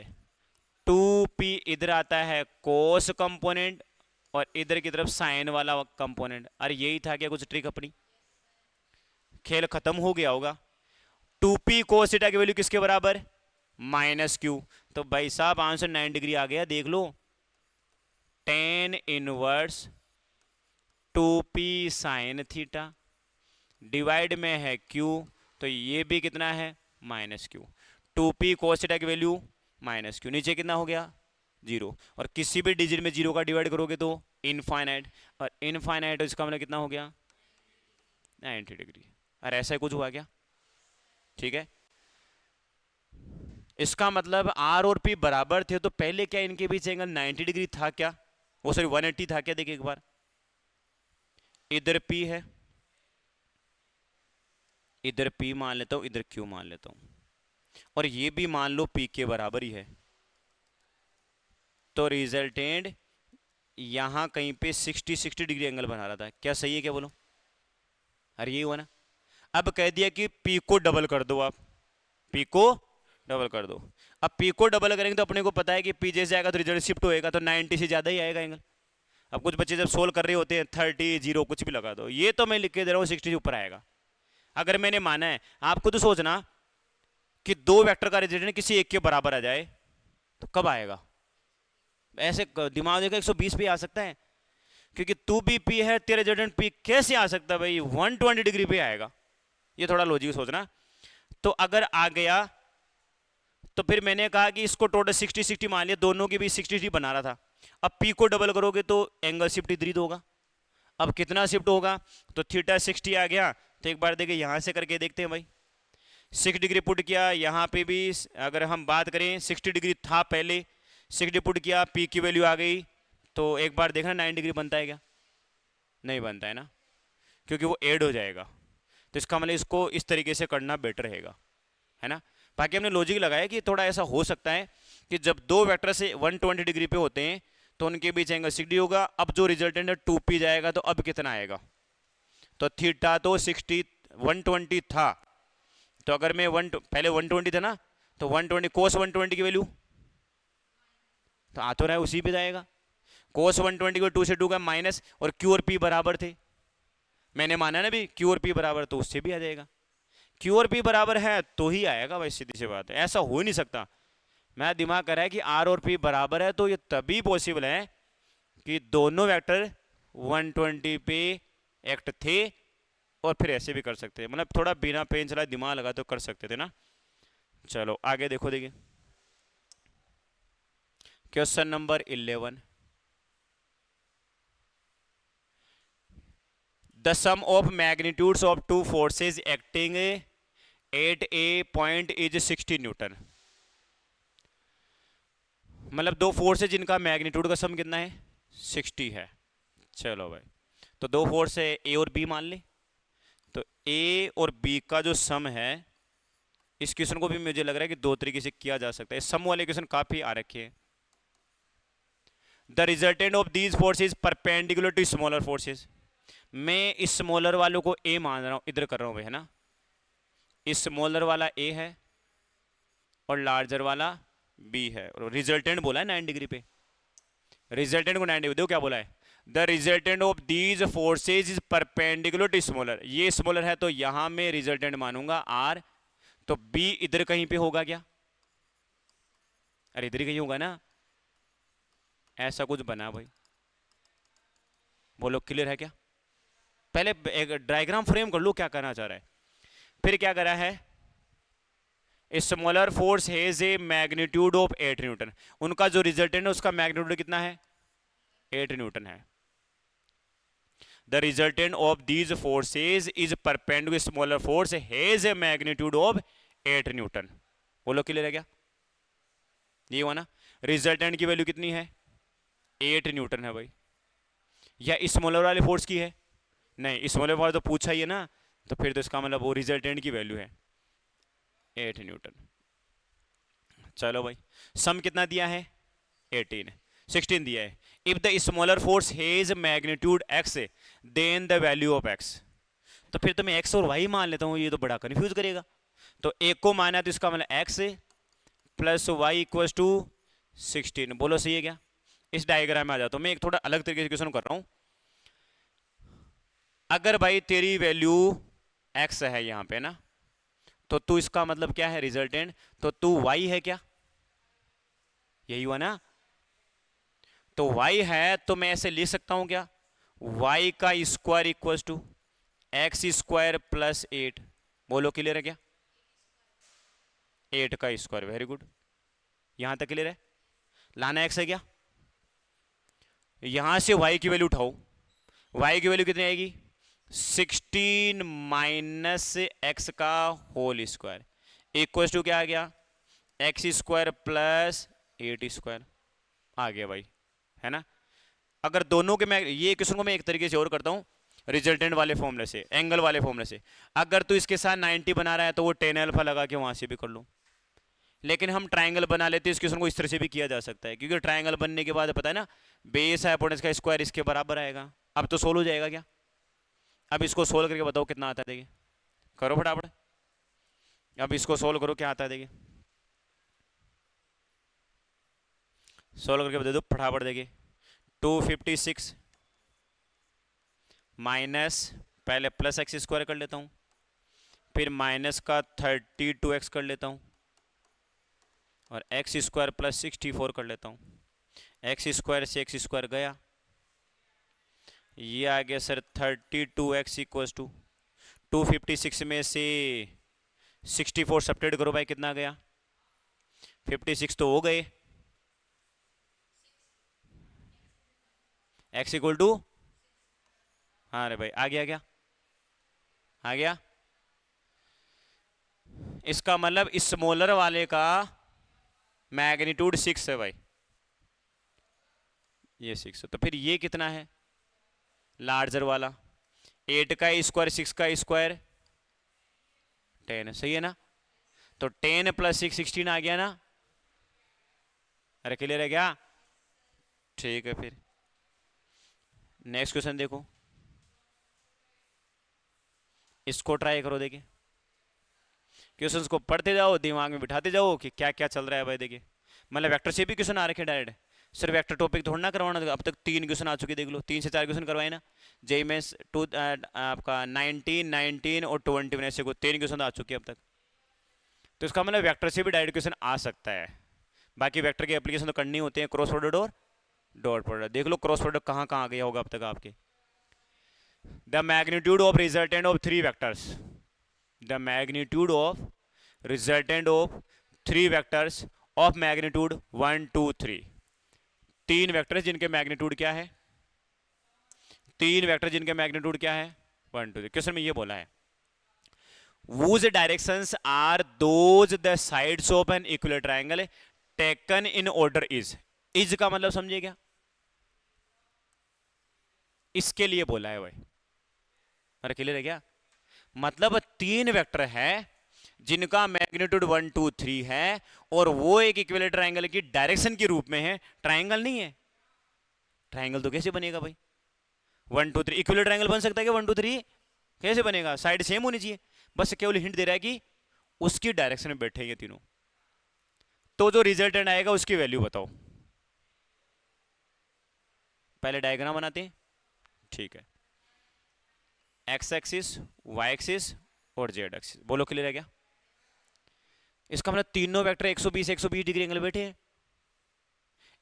2p इधर आता है कोस कंपोनेंट और इधर की तरफ साइन वाला कंपोनेंट। अरे यही था क्या कुछ ट्रिक? अपनी खेल खत्म हो गया होगा। 2p कोस थीटा की वैल्यू किसके बराबर? -q। तो भाई साहब आंसर 9 डिग्री आ गया, देख लो। tan inverse 2p sine theta divide में है q, तो ये भी कितना है? -q। 2p कोस थीटा की वैल्यू -q, नीचे कितना हो गया? 0। और किसी भी डिजिट में 0 का डिवाइड करोगे तो इनफाइनाइट, और इनफाइनाइट इसका मतलब कितना हो गया? 90 डिग्री। अरे ऐसा कुछ हुआ क्या? ठीक है, इसका मतलब r और p बराबर थे, तो पहले क्या इनके बीच एंगल 90 डिग्री था क्या? वो सॉरी 180 था क्या? देखिए एक बार, इधर p है, इधर p मान लेता हूं, इधर q मान लेता हूं, और ये भी मान लो p के बराबर ही है। तो रिजल्टेंट यहां कहीं पे 60 डिग्री एंगल बना रहा था, क्या सही है क्या बोलो? अरे ये हुआ ना। अब कह दिया कि p को डबल कर दो, आप p को डबल कर दो। अब p को डबल करेंगे तो अपने को पता है कि p जैसे आएगा तो रिजल्ट शिफ्ट होएगा, तो 90 से ज्यादा ही आएगा एंगल। अब कुछ बच्चे जब सोल्व कर रहे होते हैं 30 0 कुछ भी लगा दो, ये तो मैं लिख के दे रहा हूँ 60 से ऊपर आएगा। अगर मैंने माना है, आप खुद सोचना कि दो वेक्टर का रिजल्टेंट किसी एक के बराबर आ जाए तो कब आएगा? ऐसे दिमाग देखो 120 पे आ सकता है, क्योंकि 2p है, तेरा रिजल्टेंट p कैसे आ सकता है भाई? 120 डिग्री पे आएगा। ये थोड़ा लॉजिक सोचना। तो अगर आ गया तो फिर मैंने कहा कि इसको टोटल 60 मान लिया, दोनों के भी 60 बना रहा था। अब p को डबल करोगे तो एंगल शिफ्ट इधर ही होगा। अब कितना शिफ्ट होगा? तो थीटा 60 आ गया। तो एक बार देखिए यहां से करके देखते हैं भाई, 6 डिग्री पुट किया, यहाँ पे भी अगर हम बात करें 60 डिग्री था पहले, 6 डिग्री पुट किया, p की वैल्यू आ गई, तो एक बार देखना 9 डिग्री बनता है क्या? नहीं बनता है ना, क्योंकि वो ऐड हो जाएगा। तो इसका मतलब इसको इस तरीके से करना बेटर रहेगा, है ना। बाकी हमने लॉजिक लगाया कि थोड़ा ऐसा हो सकता है कि जब दो वेक्टर से 120 डिग्री पे होते हैं तो उनके बीच एंगल 60 होगा। अब जो रिजल्टेंट है 2p जाएगा, तो अब कितना आएगा? तो थीटा तो 120 था, तो अगर मैं पहले 120 था ना, तो 120 कोस 120 की वैल्यू तो आ तो रहा है, उसी पे जाएगा। कोस 120 को 2 से 2 का माइनस, और q और p बराबर थे, मैंने माना ना भी q और p बराबर, तो उससे भी आ जाएगा। q और p बराबर है तो ही आएगा भाई, सीधी सी बात है, ऐसा हो ही नहीं सकता। मैं दिमाग कर रहा है कि r और p बराबर है, तो ये तभी पॉसिबल है कि दोनों वेक्टर 120 पे एक्ट थे, और फिर ऐसे भी कर सकते हैं, मतलब थोड़ा बिना पेन चलाए दिमाग लगा तो कर सकते थे ना। चलो आगे देखो, देखिए question number 11। The sum of magnitudes of two forces acting at a point is 60 Newton. मतलब दो फोर्स है जिनका मैग्नीट्यूड का सम कितना है? 60 है। चलो भाई, तो दो फोर्स है ए और बी मान ले, तो ए और बी का जो सम है, इस क्वेश्चन को भी मुझे लग रहा है कि दो तरीके से किया जा सकता है, सम वाले क्वेश्चन काफी आ रखे हैं। The resultant of these forces perpendicular to smaller forces. मैं इस स्मॉलर वालों को ए मान रहा हूं, इधर कर रहा हूं भाई, है ना। इस स्मॉलर वाला ए है और लार्जर वाला बी है, और रिजल्टेंट बोला है 9 डिग्री पे। रिजल्टेंट को 9 डिग्री देखो क्या बोला है, the resultant of these forces is perpendicular to smaller. ये स्मॉलर है तो यहां मैं रिजल्टेंट मानूंगा आर, तो बी इधर कहीं पे होगा क्या? अरे इधर कहीं होगा ना, ऐसा कुछ बना भाई, बोलो क्लियर है क्या? पहले एक डायग्राम फ्रेम कर लो क्या करना चाह रहा है। फिर क्या करा है, smaller force has a magnitude of 8 Newton, उनका जो रिजल्टेंट है उसका मैग्नीट्यूड कितना है? 8 न्यूटन है। The resultant of these forces is perpendicular smaller force has a magnitude of 8 Newton. बोलो क्लियर है क्या? ये हुआ ना, रिजल्टेंट की वैल्यू कितनी है? 8 न्यूटन है भाई। या स्मॉलर वाले फोर्स की है? नहीं, स्मॉलर वाला तो पूछा ही है ना, तो फिर तो इसका मतलब वो रिजल्टेंट की वैल्यू है 8 न्यूटन। चलो भाई, सम कितना दिया है? 18, 16 दिया है। If the smaller force has magnitude x then the value of x, तो फिर तो मैं x और y मान लेता हूँ, ये तो बड़ा कंफ्यूज करेगा। तो एक को माना तो इसका मतलब x plus y equals to 16। बोलो सही है क्या? इस डायग्राम में आ जाता हूँ मैं, एक थोड़ा अलग तरीके से क्वेश्चन कर रहा हूँ। अगर भाई तेरी वैल्यू x है यहाँ पे ना, तो तू इसका मतलब क्या है रिजल्टेंट, तो तू y है क्या? यही हुआ ना। तो y है तो मैं ऐसे लिख सकता हूं क्या, y का square equals to x square plus 8। बोलो क्लियर है क्या? 8 का स्क्वायर, वेरी गुड, यहां तक क्लियर है। लाना x है क्या? यहां से y की वैल्यू उठाओ, y की वैल्यू कितनी आएगी? 16 माइनस एक्स का होल स्क्वायर इक्वल्स टू क्या आ गया? एक्स स्क्वायर प्लस 8 स्क्वायर आ गया भाई, है ना। अगर दोनों के, मैं ये क्वेश्चन को मैं एक तरीके से और करता हूं, रिजल्टेंट वाले फॉर्मूले से, एंगल वाले फॉर्मूले से। अगर तू इसके साथ 90 बना रहा है तो वो टेन अल्फा लगा के वहां से भी कर लो। लेकिन हम ट्रायंगल बना लेते हैं, इस क्वेश्चन को इस तरह से भी किया जा सकता है, क्योंकि ट्रायंगल बनने के बाद पता है ना, बेस हाइपोटेनस का स्क्वायर इसके बराबर आएगा। अब तो सोल्व हो जाएगा क्या? अब इसको सोल्व करके बताओ कितना आता है, देखिए करो फटाफट। अब इसको सोल्व करो, क्या आता है देखिए, सोल्व करके बता दो फटाफट। देखिए 256 माइनस, पहले प्लस एक्स स्क्वायर कर लेता हूँ, फिर माइनस का 32x कर लेता हूँ, और एक्स स्क्वायर प्लस 64 कर लेता हूँ। एक्स स्क्वायर से एक्स स्क्वायर गया, ये आ गया सर 32x इक्वल्स टू 256 में से 64 सब्ट्रैक्ट करो भाई, कितना गया? 56 तो हो गए, x इक्वल टू, हाँ रे भाई आ गया क्या? आ गया। इसका मतलब स्मॉलर वाले का मैग्नीट्यूड 6 है भाई, ये 6 है। तो फिर ये कितना है लार्जर वाला? 8 का स्क्वायर 6 का स्क्वायर 10, सही है ना। तो 10 प्लस 6 16 आ गया ना। अरे क्लियर है क्या? ठीक है, फिर नेक्स्ट क्वेश्चन देखो, इसको ट्राई करो। देखिए क्वेश्चंस को पढ़ते जाओ, दिमाग में बिठाते जाओ कि क्या क्या चल रहा है भाई। देखिए मतलब वेक्टर से भी क्वेश्चन आ रखे डायरेक्ट, सिर्फ वेक्टर टॉपिक थोड़ा ना करवाना। अब तक 3 क्वेश्चन आ चुके, देख लो 3 से 4 क्वेश्चन करवाए ना। जेई में आपका 19, 19 और 21 ऐसे को 3 क्वेश्चन आ चुके हैं अब तक। तो इसका मतलब वेक्टर से भी डायरेक्ट क्वेश्चन आ सकता है। बाकी वेक्टर के एप्लीकेशन तो करनी होते हैं, क्रॉस प्रोडक्ट और डॉट प्रोडक्ट। देख लो क्रॉस प्रोडक्ट कहाँ कहाँ आ गया होगा अब तक आपके। The magnitude of resultant of 3 vectors, the magnitude of resultant of 3 vectors of magnitude 1 2 3। 3 vectors जिनके मैग्नीट्यूड क्या है? 3 वेक्टर जिनके मैग्नीट्यूड क्या है? 1 2 3। क्वेश्चन में ये बोला है whose directions are those the sides of an equilateral triangle taken in order is। Is का मतलब समझिए क्या? इसके लिए बोला है भाई। अरे क्लियर है क्या? मतलब 3 वेक्टर है जिनका मैग्नीट्यूड 1 2 3 है, और वो एक इक्विलेटरल ट्रायंगल की डायरेक्शन के रूप में है। ट्रायंगल नहीं है। ट्रायंगल तो कैसे बनेगा भाई? 1 2 3 इक्विलेटरल ट्रायंगल बन सकता है क्या? 1 2 3 कैसे बनेगा? साइड सेम होनी चाहिए। बस केवल हिंट दे रहा है कि उसकी डायरेक्शन में बैठे ये तीनों। तो जो रिजल्टेंट आएगा उसकी वैल्यू बताओ। पहले डायग्राम बनाते हैं, ठीक है। एक्स एक्सिस, वाई एक्सिस और जेड एक्सिस। बोलो क्लियर है क्या? इसका मतलब तीनों वेक्टर 120 120 डिग्री एंगल बैठे हैं,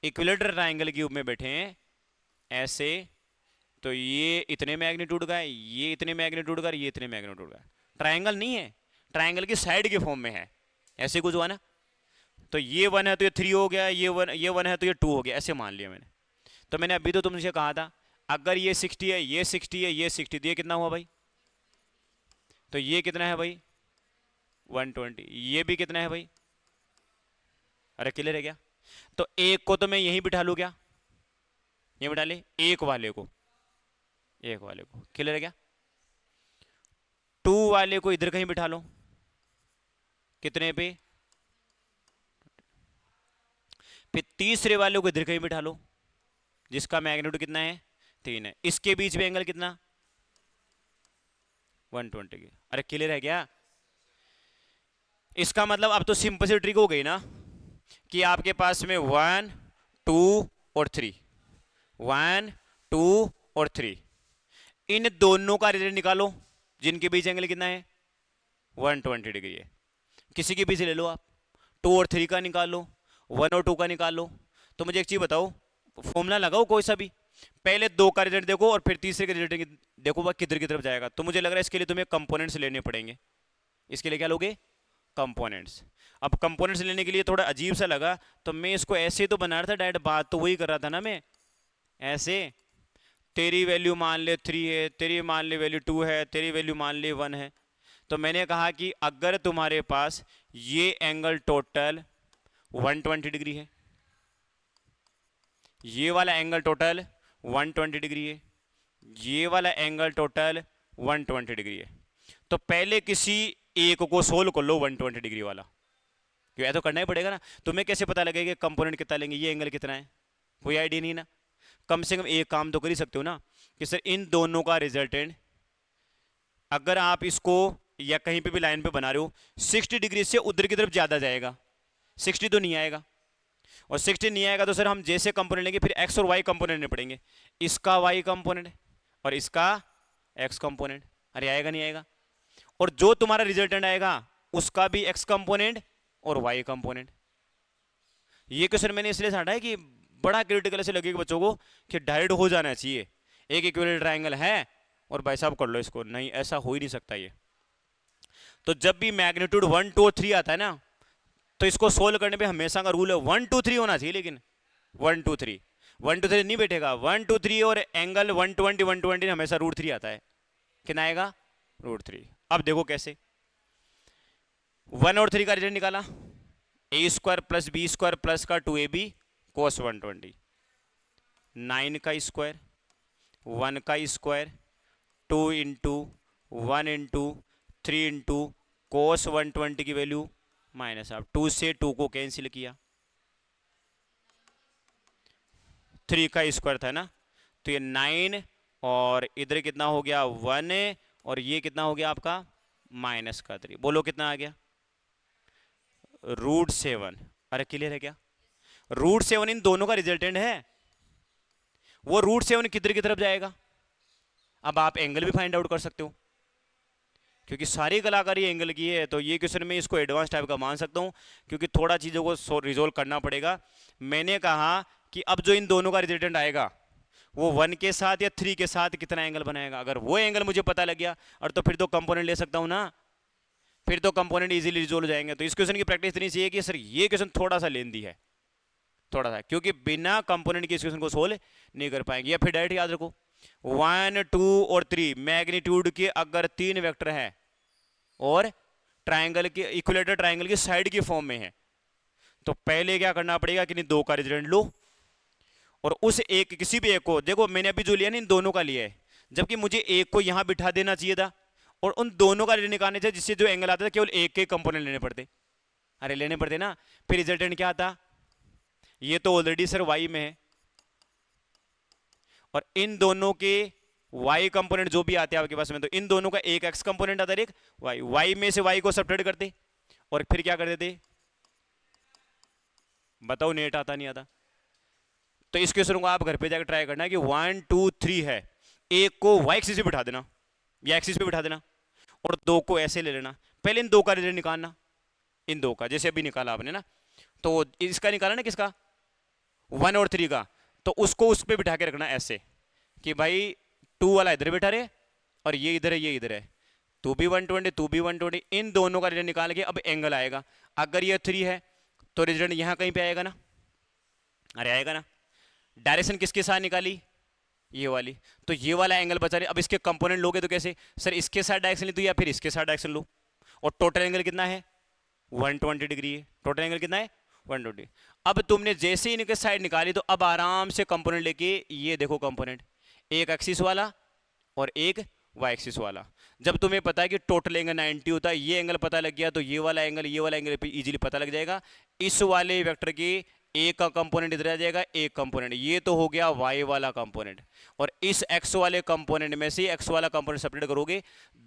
इक्विलेटरल ट्रायंगल के रूप में बैठे हैं ऐसे। तो ये इतने मैग्नीट्यूड का है, ये इतने मैग्नीट्यूड का, ये इतने मैग्नीट्यूड का। ट्रायंगल नहीं है, ट्रायंगल की साइड के फॉर्म में है। ऐसे कुछ हुआ ना। तो ये 1 है तो ये 3 हो गया, ये 1 है तो ये 2 हो गया, ऐसे मान लिया मैंने। तो मैंने अभी तो तुमसे कहा था अगर ये 60 है, ये 60 है, ये 60, तो ये कितना हुआ भाई? तो ये कितना है भाई? 120। ये भी कितना है भाई? अरे क्लियर है क्या? तो एक को तो मैं यहीं बिठा लूँ क्या? ये बिठा ले एक वाले को, एक वाले को। क्लियर है क्या? 2 वाले को इधर कहीं बिठा लो। कितने पे? फिर तीसरे वाले को इधर कहीं बिठा लो, जिसका मैग्नीट्यूड कितना है? 3 है। इसके बीच में एंगल कितना? 120 की। अरे क्लियर है क्या? इसका मतलब अब तो सिंपल सी ट्रिक हो गई ना कि आपके पास में 1 2 और 3, 1 2 और 3, इन दोनों का रिजल्ट निकालो जिनके बीच एंगल कितना है? 120 डिग्री है। किसी के बीच ले लो आप, 2 और 3 का निकाल लो, 1 और 2 का निकाल लो। तो मुझे एक चीज बताओ, फॉर्मूला लगाओ कोई सा भी, पहले 2 का रिजल्ट देखो और फिर तीसरे का रिजल्ट देखो वह किधर की तरफ जाएगा। तो मुझे लग रहा है इसके लिए तुम्हें कंपोनेंट्स लेने पड़ेंगे। इसके लिए क्या लोगे? कंपोनेंट्स। अब कंपोनेंट्स लेने के लिए थोड़ा अजीब सा लगा, तो मैं इसको ऐसे तो बना रहा था डायरेक्ट, बात तो वही कर रहा था ना मैं, ऐसे। तेरी वैल्यू मान ले 3 है, तेरी मान ले वैल्यू 2 है, तेरी वैल्यू मान ले 1 है। तो मैंने कहा कि अगर तुम्हारे पास ये एंगल टोटल 120 डिग्री है, ये वाला एंगल टोटल 120 डिग्री है, ये वाला एंगल टोटल 120 डिग्री है, तो पहले किसी एक को सोल्व कर लो 120 डिग्री वाला, क्यों? तो करना ही पड़ेगा ना। तुम्हें कैसे पता लगेगा कि कंपोनेंट कितना लेंगे, ये एंगल कितना है? कोई आइडिया नहीं ना। कम से कम एक काम तो कर ही सकते हो ना कि सर इन दोनों का रिजल्टेंट, अगर आप इसको या कहीं पे भी लाइन पे बना रहे हो, 60 डिग्री से उधर की तरफ ज्यादा जाएगा, 60 तो नहीं आएगा। और 60 नहीं आएगा तो सर हम जैसे कंपोनेंट लेंगे फिर एक्स और वाई कंपोनेंट लेने पड़ेंगे। इसका वाई कंपोनेंट और इसका एक्स कंपोनेंट। अरे आएगा नहीं आएगा? और जो तुम्हारा रिजल्टेंट आएगा उसका भी एक्स कंपोनेंट और वाई कंपोनेंट। ये क्वेश्चन मैंने इसलिए छाटा है कि बड़ा क्रिटिकल से लगेगा बच्चों को कि डायरेक्ट हो जाना चाहिए, एक इक्विलेटरल ट्रायंगल है और भाई साहब कर लो इसको। नहीं, ऐसा हो ही नहीं सकता ये। तो जब भी मैग्नीट्यूड 1 2 और 3 आता है ना, तो इसको सोल्व करने पे हमेशा का रूल है 1 2 3 होना चाहिए, लेकिन 1 2 3 1 2 3 नहीं बैठेगा। 1 2 3 और एंगल 120 हमेशा √3 आता है। कितना आएगा? √3। अब देखो कैसे, 1 और 3 का रिजल्ट निकाला, a² + b² प्लस का 2ab cos 120, 9 का स्क्वायर, 1 का square, 2 into 1 into 3 into cos 120 की वैल्यू माइनस हाफ, 2 से 2 को कैंसिल किया, 3 का स्क्वायर था ना, तो ये 9 और इधर कितना हो गया 1 और ये कितना हो गया आपका -3। बोलो कितना आ गया? √7। अरे क्लियर है क्या? √7 इन दोनों का रिजल्टेंट है। वो √7 किधर की तरफ जाएगा? अब आप एंगल भी फाइंड आउट कर सकते हो, क्योंकि सारी कलाकारी एंगल की है। तो ये क्वेश्चन में इसको एडवांस टाइप का मान सकता हूं, क्योंकि थोड़ा चीज़ों को रिजोल्व करना पड़ेगा। मैंने कहा कि अब जो इन दोनों का रिजल्टेंट आएगा वो 1 के साथ या 3 के साथ कितना एंगल बनाएगा, अगर वो एंगल मुझे पता लग गया, और तो फिर तो कंपोनेंट ले सकता हूं ना, फिर तो कंपोनेंट इजीली रिजोल्व हो जाएंगे। तो इस क्वेश्चन की प्रैक्टिस इतनी चाहिए कि सर ये क्वेश्चन थोड़ा सा लेंदी है, थोड़ा सा, क्योंकि बिना कंपोनेंट के इस क्वेश्चन को सोल्व नहीं कर पाएंगे। या फिर डायरेक्ट याद रखो 1 2 और 3 मैग्नीट्यूड के अगर 3 वेक्टर है और ट्राइंगल के इक्विलेटरल ट्राइंगल की साइड की फॉर्म में है, तो पहले क्या करना पड़ेगा कि नहीं 2 का रिजल्टेंट लो और उस एक किसी भी एक को, देखो मैंने अभी जो लिया ना इन दोनों का लिया है, जबकि मुझे एक को यहां बिठा देना चाहिए था और उन दोनों का रिजल्ट निकालने चाहिए, जिससे जो एंगल आता था केवल एक के कंपोनेंट लेने पड़ते। अरे लेने पड़ते ना, फिर रिजल्टेंट क्या आता? ये तो ऑलरेडी सर वाई में है और इन दोनों के y कंपोनेंट जो भी आते हैं आपके पास में, तो इन दोनों का एक x कंपोनेंट आता है, एक y में से y को सब्ट्रैक्ट करते और फिर क्या कर देते? बताओ नेट आता नहीं आता? तो इस क्वेश्चन को आप घर पे जाकर ट्राई करना कि 1 2 3 है, एक को y एक्सिस पे बिठा देना या एक्सिस पे बिठा देना और 2 को ऐसे ले लेना। पहले इन 2 का रिजल्ट निकालना, इन 2 का, जैसे अभी निकाला आपने ना, तो इसका निकाला ना, किसका? 1 और 3 का, तो उसको उस पर बिठा के रखना ऐसे कि भाई 2 वाला इधर बैठा रहे और ये इधर है, ये इधर है, टू बी 120, टू बी 120, इन दोनों का रिजल्ट निकाल के अब एंगल आएगा। अगर ये 3 है तो रिजल्ट यहां कहीं पे आएगा ना, अरे आएगा ना। डायरेक्शन किसके साथ निकाली, ये वाली, तो ये वाला एंगल बचा रही। अब इसके कंपोनेंट लोगे तो कैसे, सर इसके साथ डायरेक्शन ली तो या फिर इसके साथ डायरेक्शन लो, और टोटल एंगल कितना है 120 डिग्री है। टोटल एंगल कितना है 120। अब तुमने जैसे ही इनके साइड निकाली तो अब आराम से कंपोनेंट लेके, ये देखो कंपोनेंट, एक एक्सिस वाला और एक वाई एक्सिस वाला। जब तुम्हें पता है कि टोटल एंगल 90 होता है, ये एंगल पता लग गया तो ये वाला एंगल इजीली पता लग जाएगा। इस वाले वेक्टर के एक का कंपोनेंट इधर आ जाएगा, एक कंपोनेंट, ये तो हो गया वाई वाला कंपोनेंट, और इस एक्स वाले कंपोनेंट में से एक्स वाला कंपोनेंट सेपरेट करोगे,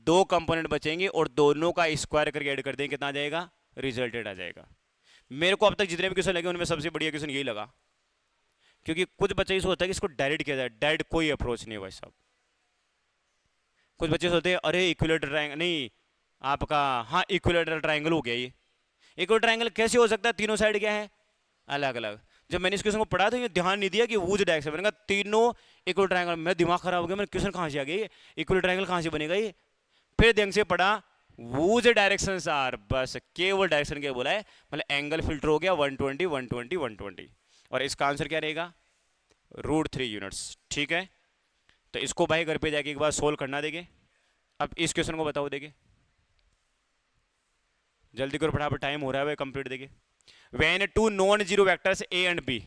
दो कंपोनेंट बचेंगे और दोनों का स्क्वायर करके ऐड कर देंगे, कितना आ जाएगा, रिजल्टेड आ जाएगा। मेरे को अब तक जितने भी क्वेश्चन लगे उनमें सबसे बढ़िया क्वेश्चन यही लगा, क्योंकि कुछ बच्चे ये सोचता है कि इसको डायरेक्ट किया जाए, डायरेक्ट कोई अप्रोच नहीं है भाई साहब। कुछ बच्चे सोचते हैं अरे इक्विलेटरल ट्रायंगल नहीं आपका, हाँ इक्विलेटरल ट्रायंगल हो गया ये। इक्विलेटरल ट्रायंगल कैसे हो सकता है, तीनों साइड क्या है, अलग अलग। जब मैंने इस क्वेश्चन को पढ़ा तो ये ध्यान नहीं दिया कि वूज डायरेक्शन बनेगा, तीनों इक्वल ट्रायंगल, मैं दिमाग खराब हो गया, मैंने क्वेश्चन कहाँ से आ गया, इक्वल ट्रायंगल कहाँ से बनेगा ये। फिर ध्यान से पढ़ा, वूज डायरेक्शंस आर, बस केवल डायरेक्शन क्या बोला है, मतलब एंगल फिल्टर हो गया 120 120 120, और इसका आंसर क्या रहेगा √3 यूनिट्स। ठीक है, तो इसको भाई घर पे जाके एक बार सोल्व करना देंगे। अब इस क्वेश्चन को बताओ, देंगे जल्दी करो फटाफट, टाइम हो रहा है भाई, कंप्लीट देंगे। When two non zero vectors A and B,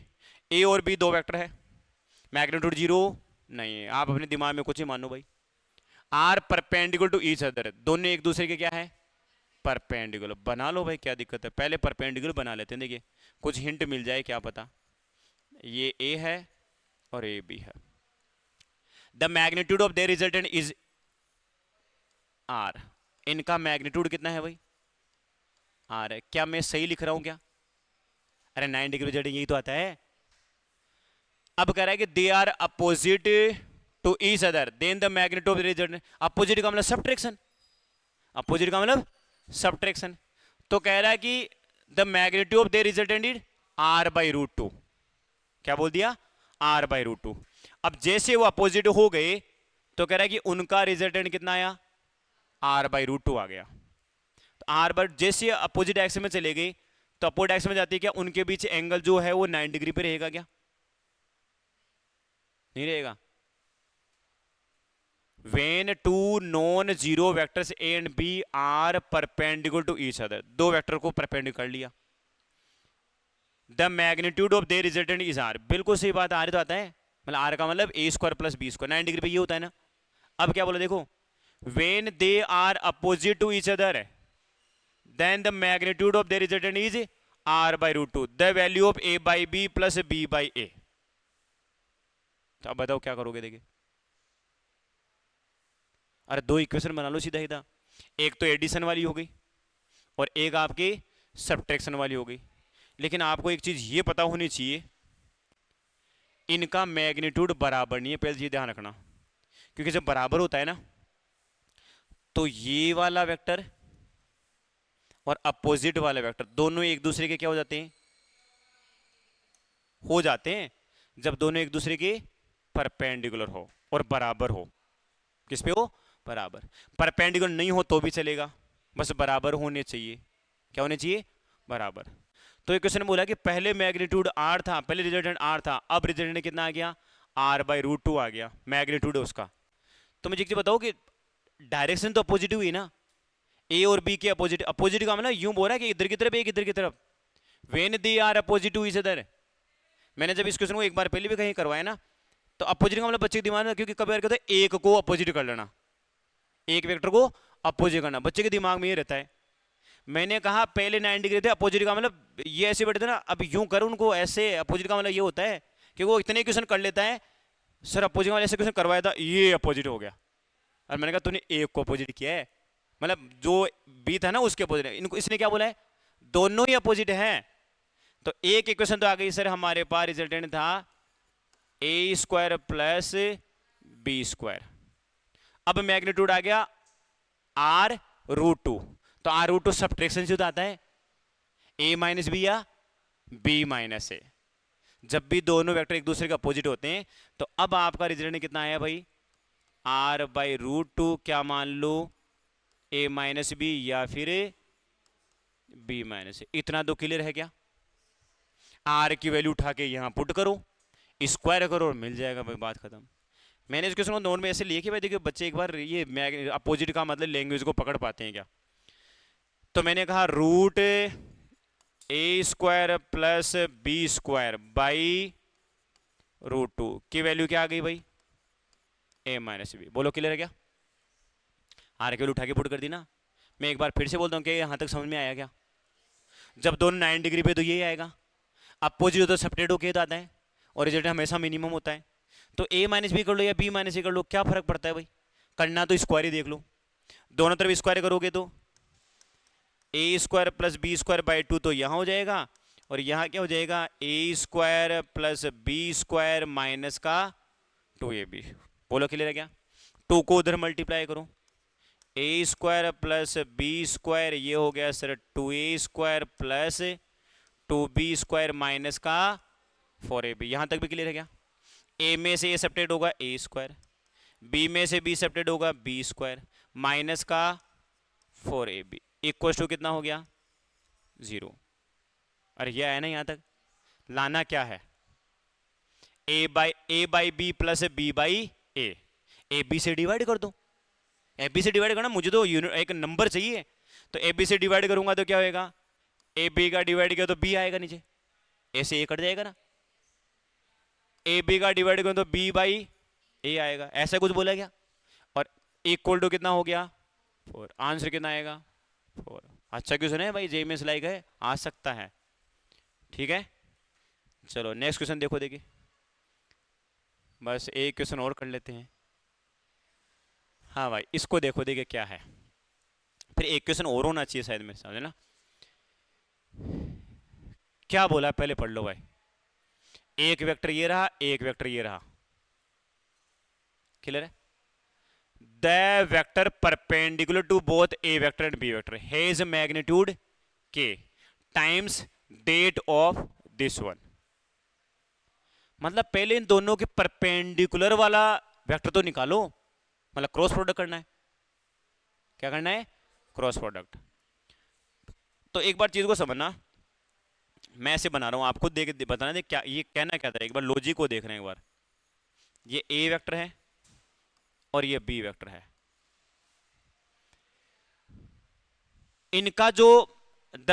A और बी दो वेक्टर है, मैग्नीट्यूड जीरो नहीं है, आप अपने दिमाग में कुछ ही मानो भाई, are perpendicular to each other, दोनों एक दूसरे के क्या है, परपेंडिकुलर। बना लो भाई, क्या दिक्कत है, पहले परपेंडिकुलर बना लेते हैं, देखिए कुछ हिंट मिल जाए क्या पता। ये ए है और ए बी है, the magnitude of their resultant is r, इनका मैग्नीट्यूड कितना है भाई, आर है। क्या मैं सही लिख रहा हूं क्या, अरे 9 डिग्री रिजल्ट यही तो आता है। अब कह रहा है कि they are opposite to each other, then the magnitude of the result, opposite का मतलब सब्ट्रैक्शन, अपोजिट का मतलब सब्ट्रैक्शन। तो कह रहा है कि the magnitude of the resultant is r/√2, क्या बोल दिया, r/√2। अब जैसे वो अपोजिट हो गए तो कह रहा है कि उनका रिजल्टेंट कितना आया, r/√2 आ गया। तो r जैसे अपोजिट डायरेक्शन में चले गए तो अपोजिट डायरेक्शन में जाती है क्या, उनके बीच एंगल जो है वो 9 डिग्री पे रहेगा क्या, नहीं रहेगा। When two non-zero vectors a and b are perpendicular to each other, दो वेक्टर को परपेंडिकुलर कर लिया, the magnitude of their resultant is r, बिल्कुल सही बात, आर तो आता है, मतलब आर का मतलब a square plus B square, 9 degree पे ये होता है ना। अब क्या बोला देखो, when they are opposite to each other then the magnitude of their resultant is r/√2, the value of a/b plus b/a। तो अब बताओ क्या करोगे, देखिए अरे दो इक्वेशन बना लो सीधा सीधा, एक तो एडिशन वाली हो गई और एक आपकी सब्ट्रैक्शन वाली हो गई। लेकिन आपको एक चीज ये पता होनी चाहिए, इनका मैग्नीट्यूड बराबर नहीं है, पहले ये ध्यान रखना, क्योंकि जब बराबर होता है ना तो ये वाला वेक्टर और अपोजिट वाला वेक्टर दोनों एक दूसरे के क्या हो जाते हैं, हो जाते हैं जब दोनों एक दूसरे के परपेंडिकुलर हो और बराबर हो। किस पे हो, बराबर। परपेंडिकुलर नहीं हो तो भी चलेगा, बस बराबर होने चाहिए, क्या होने चाहिए, बराबर। तो एक क्वेश्चन बोला कि पहले मैग्नीट्यूड r था, पहले रिजल्टेंट r था, अब रिजल्टेंट कितना आ गया, r/√2 आ गया, मैग्नीट्यूड है उसका। तो मुझे एक चीज बताओ कि डायरेक्शन तो अपोजिट हुई ना, ए और बी के अपोजिट, अपोजिट का मतलब यूं बोल रहा है कि इधर की तरफ एक इधर की तरफ, when they are opposite to each other. मैंने जब इस क्वेश्चन को एक बार पहले भी कहीं करवाया ना, तो अपोजिट का मतलब बच्चे के दिमाग में, क्योंकि कभी कहते हैं एक को अपोजिट कर लेना, एक वेक्टर को अपोजिट करना, बच्चे के दिमाग में ये रहता है। मैंने कहा पहले 9 डिग्री थे, अपोजिट का मतलब ये ऐसे बैठे थे ना, अब यूं करो उनको ऐसे, अपोजिट का मतलब ये होता है कि वो इतने क्वेश्चन कर लेता है, सर अपोजिट का ऐसे क्वेश्चन करवाया था, ये अपोजिट हो गया। और मैंने कहा तूने एक को अपोजिट किया है, मतलब जो बी था ना उसके अपोजिट है, इनको इसने क्या बोला है, दोनों ही अपोजिट हैं। तो एक इक्वेशन तो आ गई सर, हमारे पास रिजल्टेंट था a square plus B square. अब मैग्नीट्यूड आ गया r/√2, तो r/√2 सब्ट्रैक्शन से आता है, a माइनस बी या b माइनस ए। जब भी दोनों वेक्टर एक दूसरे के अपोजिट होते हैं तो अब आपका रिजल्टेंट कितना आया भाई, r/√2 क्या मान लो, ए माइनस बी या फिर बी माइनस ए। इतना तो क्लियर है क्या? आर की वैल्यू उठा के यहां पुट करो, स्क्वायर करो और मिल जाएगा भाई, बात खत्म। मैंने इस क्वेश्चन को नोट में ऐसे लिए कि भाई देखिए बच्चे एक बार ये अपोजिट का मतलब लैंग्वेज को पकड़ पाते हैं क्या। तो मैंने कहा root a square plus B square by root 2 की वैल्यू क्या आ गई भाई? A minus b. बोलो क्लियर है क्या? आर की वैल्यू उठा के पुट कर दी ना। मैं एक बार फिर से बोलता हूँ कि यहां तक समझ में आया क्या? जब दोनों 90 डिग्री पे तो यही आएगा, अपोजिट हो तो सेपरेट होके तो आता है, और रिजल्ट हमेशा मिनिमम होता है। तो ए माइनस बी कर लो या बी माइनस ए कर लो, क्या फर्क पड़ता है भाई? करना तो स्क्वायर ही देख लो। दोनों तरफ स्क्वायर करोगे तो A square plus B square by 2 तो यहां हो जाएगा, और यहां क्या हो जाएगा? A square plus B square minus का 2ab। बोलो क्लियर है क्या? 2 को उधर मल्टीप्लाई करो, ए स्क्वायर प्लस बी स्क्वायर ये हो गया sir 2a square plus 2b square minus का 4ab। यहां तक भी क्लियर है क्या? ए में से ए सेपरेट होगा ए स्क्वायर, बी में से बी सेपरेट होगा बी स्क्वायर माइनस का 4ab इक्वल टू कितना हो गया? 0। अरे ये है ना, यहां तक लाना क्या है? A by B plus B by A B से डिवाइड कर दो। ए बी से डिवाइड करना, मुझे तो एक नंबर चाहिए, तो ए बी से डिवाइड करूंगा तो क्या होएगा? ए बी का डिवाइड किया तो बी आएगा नीचे, ए से ए कट जाएगा ना। ए बी का डिवाइड करूँ तो बी बाई ए आएगा, ऐसा कुछ बोला क्या? और इक्वल टू कितना हो गया? 4। आंसर कितना आएगा? 4। अच्छा क्वेश्चन है भाई, जेई में सिलाई है, आ सकता है। ठीक है, चलो नेक्स्ट क्वेश्चन देखो। देखिए बस एक क्वेश्चन और कर लेते हैं। हाँ भाई इसको देखो, देखिए क्या है, फिर एक क्वेश्चन और होना चाहिए शायद मेरे सामने ना। क्या बोला पहले पढ़ लो भाई। एक वेक्टर ये रहा, एक वेक्टर ये रहा, क्लियर है? The vector perpendicular to both a vector and B vector has magnitude k times that of this one. मतलब पहले इन दोनों के परपेंडिकुलर वाला वेक्टर तो निकालो, मतलब क्रॉस प्रोडक्ट करना है। क्या करना है? Cross product. तो एक बार चीज को समझना, मैं ऐसे बना रहा हूं, आपको देख बताना दे क्या ये कहना क्या था। एक बार लॉजिक को देख रहे हैं एक बार। ये ए वेक्टर है और ये बी वेक्टर है, इनका जो the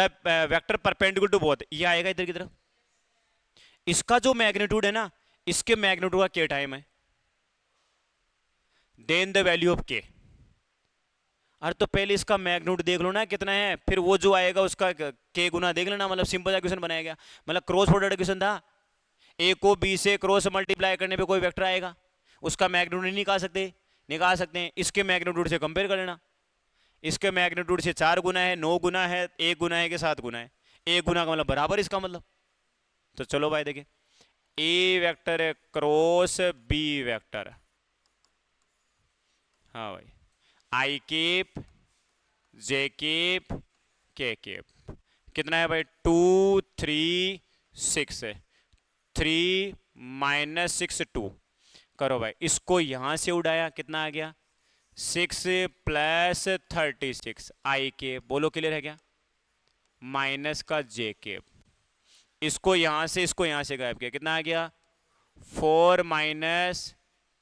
vector perpendicular to both ये आएगा इधर की तरफ। इसका जो मैग्नीट्यूड है ना, इसके मैग्नीट्यूड का क्या टाइम है? देन द वैल्यू ऑफ के। अरे तो पहले इसका मैग्नीट्यूड देख लो ना कितना है, फिर वो जो आएगा उसका के गुना देख लेना। मतलब सिंपल क्वेश्चन बनाया गया, मतलब क्रॉस प्रोडक्ट क्वेश्चन था। ए को बी से क्रॉस मल्टीप्लाई करने पे कोई वेक्टर आएगा, उसका मैग्नीट्यूड नहीं निकाल सकते? निकाल सकते हैं। इसके मैग्नीट्यूड से कंपेयर कर लेना, इसके मैग्नीट्यूड से 4 गुना है, 9 गुना है, 1 गुना है कि 7 गुना है? 1 गुना का मतलब बराबर इसका मतलब। तो चलो भाई देखिए, ए वेक्टर क्रॉस बी वेक्टर, हाँ भाई, आई केप जे केप के केप कितना है भाई? 2 3 6 है, 3 माइनस 6 2 करो भाई। इसको यहां से उड़ाया, कितना आ गया? 6 प्लस 36 आई के। बोलो क्लियर है क्या? माइनस का जे केप, इसको यहां से इसको यहां से गायब किया, कितना आ गया? 4 माइनस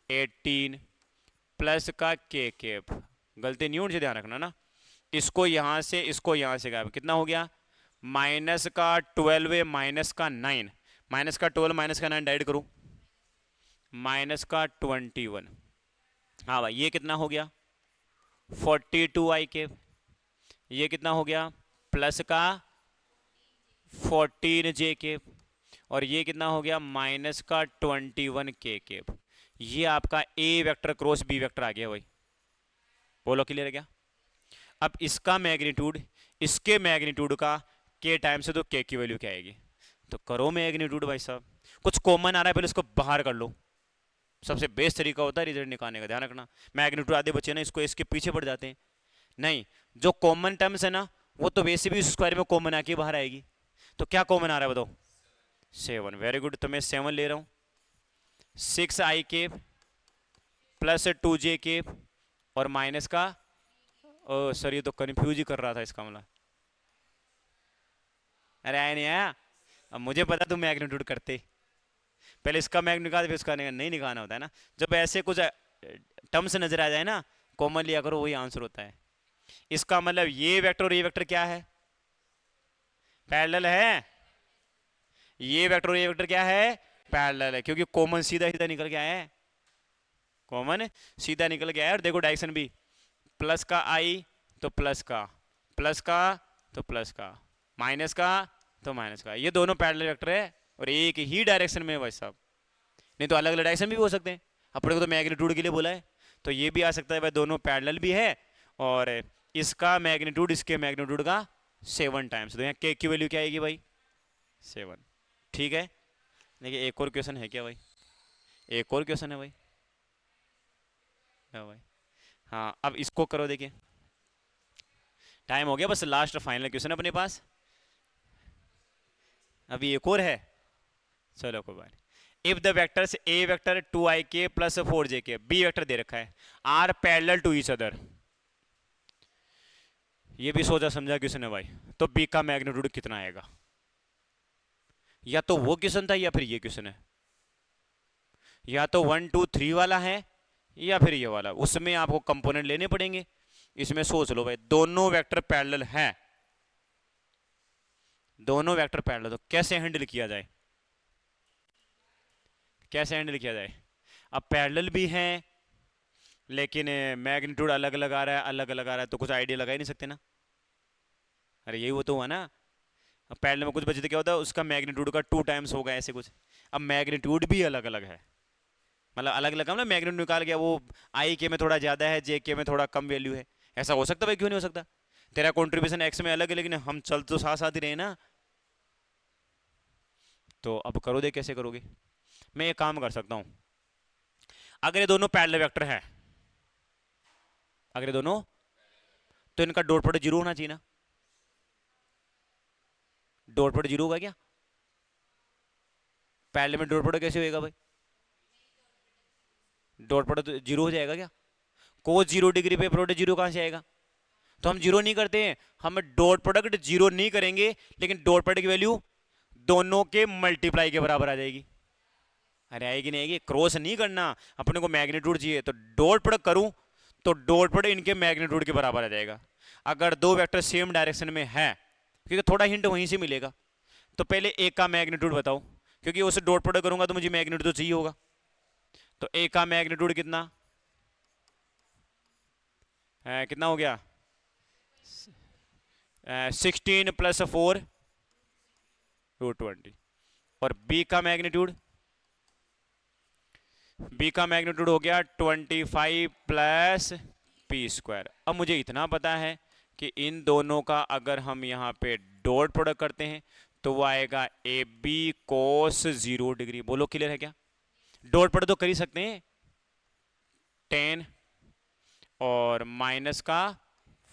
18 प्लस का के केप। गलती नहीं होनी चाहिए, ध्यान रखना ना। इसको यहां से इसको यहां से गायब, कितना हो गया? माइनस का 12 माइनस का 9, माइनस का 12 माइनस का 9 डाइड करो, माइनस का 21। हाँ भाई ये कितना हो गया? 42 आई के। ये कितना हो गया? प्लस का 14 जे के। और ये कितना हो गया? माइनस का 21 के केप। ये आपका ए वेक्टर क्रॉस बी वेक्टर आ गया भाई। बोलो क्लियर है क्या? अब इसका मैग्नीट्यूड इसके मैग्नीट्यूड का के टाइम से तो के की वैल्यू क्या आएगी? तो करो मैग्नीट्यूड भाई साहब, कुछ कॉमन आ रहा है पहले उसको बाहर कर लो। सबसे बेस्ट तरीका होता है रिजल्ट निकालने का, ध्यान रखना। मैग्नीट्यूड आधे बच्चे ना इसको इसके पीछे पड़ जाते हैं। नहीं, जो कॉमन टर्म्स है ना वो तो वैसे भी स्क्वायर में कॉमन आके बाहर आएगी। तो क्या कॉमन आ रहा है बताओ? 7। वेरी गुड, तो मैं 7 ले रहा हूं। 6 आई केप प्लस 2 जे केप और माइनस का ओ सर ये तो कंफ्यूज ही कर रहा था इसका मतलब। अरे आया नहीं आया। अब मुझे पता तुम मैग्नीट्यूड करते, पहले इसका मैग्नीट्यूड निकाल फिर उसका नहीं निकालना होता है ना। जब ऐसे कुछ टर्म्स नजर आ जाए ना, कॉमन लिया करो, वही आंसर होता है। इसका मतलब ये वेक्टर और ये वेक्टर क्या है, पैरेलल है। ये वेक्टर और ये वेक्टर क्या है, पैरेलल है, क्योंकि कॉमन सीधा सीधा निकल के आया है, कॉमन सीधा निकल के आया है। और देखो डायरेक्शन भी, प्लस का आई तो प्लस का, प्लस का तो प्लस का, माइनस का तो माइनस का, ये दोनों पैरेलल वेक्टर है और एक ही डायरेक्शन में है भाई साहब। नहीं तो अलग अलग डायरेक्शन भी हो सकते हैं, अपने को तो मैग्नीट्यूड के लिए बोला है, तो ये भी आ सकता है भाई, दोनों पैरेलल भी है और इसका मैग्नीट्यूड इसके मैग्नीट्यूड का 7 टाइम्स। तो यहाँ के की वैल्यू क्या आएगी भाई, 7। ठीक है। देखिए एक और क्वेश्चन है क्या भाई, एक और क्वेश्चन है भाई। हाँ भाई, हाँ अब इसको करो, देखिए टाइम हो गया, बस लास्ट फाइनल क्वेश्चन अपने पास, अभी एक और है। चलो कोई बात नहीं। If the vectors A vector 2ik plus 4jk, B vector दे रखा है, are parallel to each other, ये भी सोचा समझा क्वेश्चन है भाई, तो बी का मैग्नीट्यूड कितना आएगा। या तो वो क्वेश्चन था या फिर ये क्वेश्चन है, या तो 1 2 3 वाला है या फिर ये वाला, उसमें आपको कंपोनेंट लेने पड़ेंगे। इसमें सोच लो भाई, दोनों वेक्टर पैरेलल हैं, दोनों वेक्टर पैरेलल, तो कैसे हैंडल किया जाए, कैसे हैंडल किया जाए। अब पैरेलल भी हैं लेकिन मैग्नीट्यूड अलग अलग आ रहा है, अलग अलग आ रहा है, तो कुछ आइडिया लगा ही नहीं सकते ना। अरे यही वो तो हुआ ना, अब पैरेलल में कुछ बचे तो क्या होता है, उसका मैग्नीट्यूड का 2 टाइम्स होगा ऐसे कुछ। अब मैग्नीट्यूड भी अलग अलग है, मतलब अलग अलग ना, मैग्नीट्यूड निकाल गया वो, आई के में थोड़ा ज़्यादा है, जे के में थोड़ा कम वैल्यू है, ऐसा हो सकता है भाई, क्यों नहीं हो सकता। तेरा कॉन्ट्रीब्यूशन एक्स में अलग है लेकिन हम चल तो साथ साथ ही रहे ना। तो अब करो दे, कैसे करोगे। मैं ये काम कर सकता हूँ, अगर ये दोनों पैरेलल वेक्टर है, अगर ये दोनों, तो इनका डॉट प्रोडक्ट 0 होना चाहिए ना। डॉट प्रोडक्ट 0 होगा क्या, पैरेलल में डॉट प्रोडक्ट कैसे होएगा भाई, डॉट प्रोडक्ट 0 हो जाएगा क्या। कोस 0 डिग्री पे प्रोडक्ट 0 कहां से आएगा, तो हम 0 नहीं करते हैं, हम डॉट प्रोडक्ट 0 नहीं करेंगे, लेकिन डॉट प्रोडक्ट की वैल्यू दोनों के मल्टीप्लाई के बराबर आ जाएगी। अरे आएगी नहीं आएगी, क्रॉस नहीं करना, अपने को मैग्नीट्यूड चाहिए, तो डॉट प्रोडक्ट करूं तो डॉट प्रोडक्ट इनके मैग्नीट्यूड के बराबर आ जाएगा। अगर दो वेक्टर सेम डायरेक्शन में है, क्योंकि थोड़ा हिंट वहीं से मिलेगा, तो पहले एक का मैग्नीट्यूड बताओ, क्योंकि उसे डॉट प्रोडक्ट करूंगा तो मुझे मैग्नीट्यूड तो चाहिए होगा। तो एक का मैग्नीट्यूड कितना है, कितना हो गया, 16 + 4 √20। और बी का मैग्नीट्यूड, बी का मैग्नीट्यूड हो गया 25 + p²। अब मुझे इतना पता है कि इन दोनों का अगर हम यहाँ पे डॉट प्रोडक्ट करते हैं तो वो आएगा ए बी कोस 0 डिग्री। बोलो क्लियर है क्या, डॉट प्रोडक्ट तो कर ही सकते हैं, 10 और माइनस का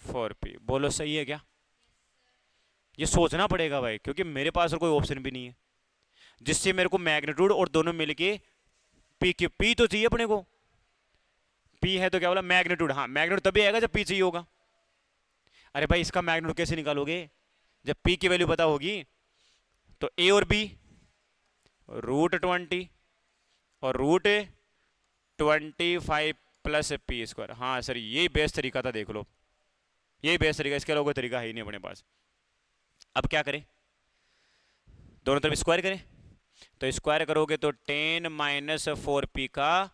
4p। बोलो सही है क्या, ये सोचना पड़ेगा भाई, क्योंकि मेरे पास और कोई ऑप्शन भी नहीं है जिससे मेरे को मैग्नीट्यूड और दोनों मिलके पी की, पी तो चाहिए अपने को, पी है तो क्या बोला मैग्नीट्यूड, हाँ मैग्नीट्यूड तभी आएगा जब पी चाहिए होगा। अरे भाई इसका मैग्नीट्यूड कैसे निकालोगे, जब पी की वैल्यू पता होगी। तो ए और बी √20 और √25 + p²। हाँ सर यही बेस्ट तरीका था, देख लो यही बेस्ट तरीका, इसके अलावा कोई तरीका है ही नहीं अपने पास। अब क्या करें, दोनों तरफ स्क्वायर करें, तो स्क्वायर करोगे तो 10 - 4p का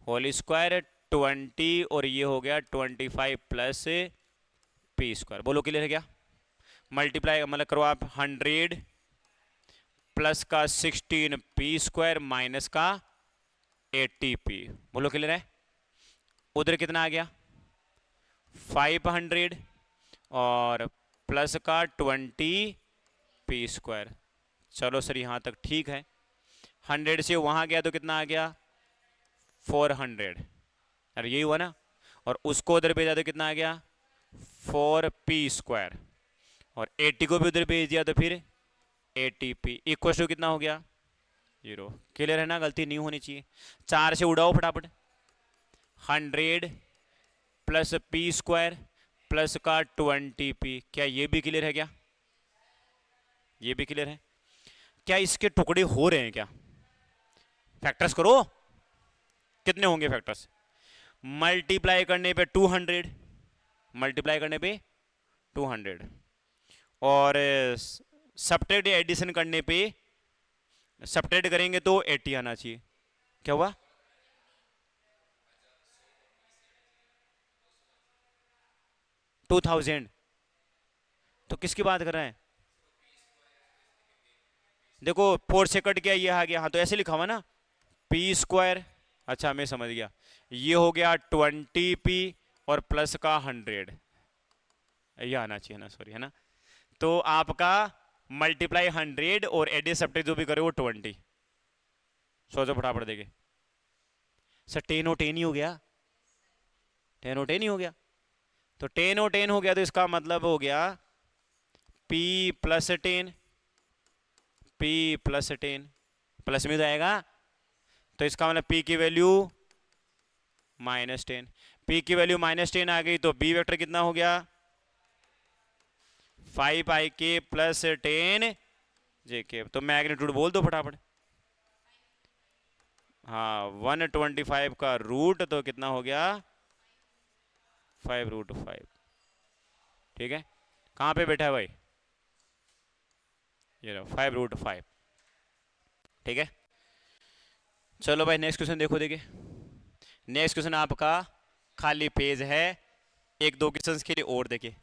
होल स्क्वायर 20 और ये हो गया 25 + p²। बोलो क्लियर है क्या, मल्टीप्लाई मतलब करो आप 100 प्लस का 16 p² माइनस का 80p। बोलो क्लियर है, उधर कितना आ गया 500 और प्लस का 20 p²। चलो सर यहाँ तक ठीक है, 100 से वहाँ गया तो कितना आ गया 400, अरे यही हुआ ना, और उसको उधर भेजा तो कितना आ गया 4p², और 80 को भी उधर भेज दिया तो फिर 80p इक्वल टू कितना हो गया 0। क्लियर है ना, गलती नहीं होनी चाहिए। 4 से उड़ाओ फटाफट, 100 + p² प्लस का 20p। क्या ये भी क्लियर है? क्या ये भी क्लियर है? क्या इसके टुकड़े हो रहे हैं क्या? फैक्टर्स करो, कितने होंगे फैक्टर्स? मल्टीप्लाई करने पे 200, मल्टीप्लाई करने पे 200, और सब्ट्रैक्ट एडिशन करने पे, सब्ट्रैक्ट करेंगे तो 80 आना चाहिए। क्या हुआ? टू 2000। तो किसकी बात कर रहे हैं? देखो 4 से कट गया, ये आ गया, हाँ तो ऐसे लिखा हुआ ना, पी स्क्वायर। अच्छा मैं समझ गया, ये हो गया 20p और प्लस का 100, ये आना चाहिए ना, सॉरी, है ना। तो आपका मल्टीप्लाई 100 और एडिशन सब्ट्रैक्ट जो भी करे वो 20। सोचो फटाफट देखे सर, 10 और 10 ही हो गया, 10 और 10 ही हो गया। तो 10 और 10 हो गया, तो इसका मतलब हो गया p plus 10, p plus 10, plus में तो आएगा, तो इसका मतलब p की वैल्यू -10। p की वैल्यू -10 आ गई, तो b वेक्टर कितना हो गया? 5ik plus 10jk। तो मैग्नीट्यूड बोल दो फटाफट। हाँ 125 का रूट तो कितना हो गया? 5√5। ठीक है, कहाँ पे बैठा है भाई? ये रहा 5√5। ठीक है, चलो भाई नेक्स्ट क्वेश्चन देखो। देखिए नेक्स्ट क्वेश्चन आपका खाली पेज है, एक दो क्वेश्चन के लिए और। देखिए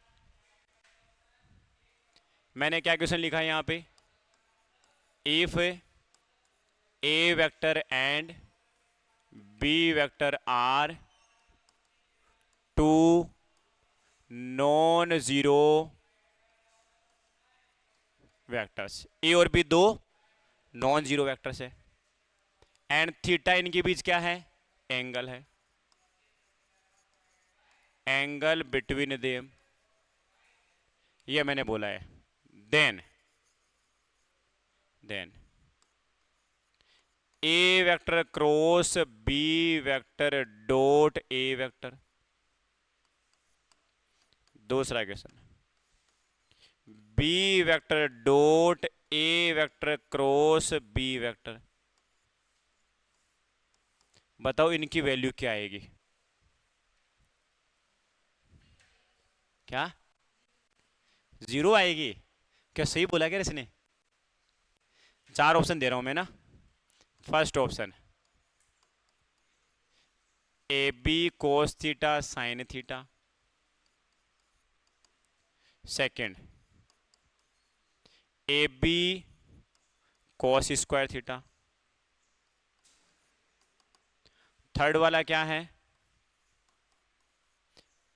मैंने क्या क्वेश्चन लिखा है यहाँ पे, if A vector and B vector are two non zero vectors, A और बी दो नॉन जीरो वेक्टर्स है, एंड थीटा इनके बीच क्या है? एंगल है, एंगल बिटवीन देम, ये मैंने बोला है। Then A vector cross B vector dot A vector. दूसरा question, B vector dot A vector cross B vector. बताओ इनकी वैल्यू क्या आएगी? क्या 0 आएगी? क्या सही बोला क्या इसने? 4 ऑप्शन दे रहा हूं मैं ना। First option a B cos theta sine theta, second a b cos square theta, third वाला क्या है?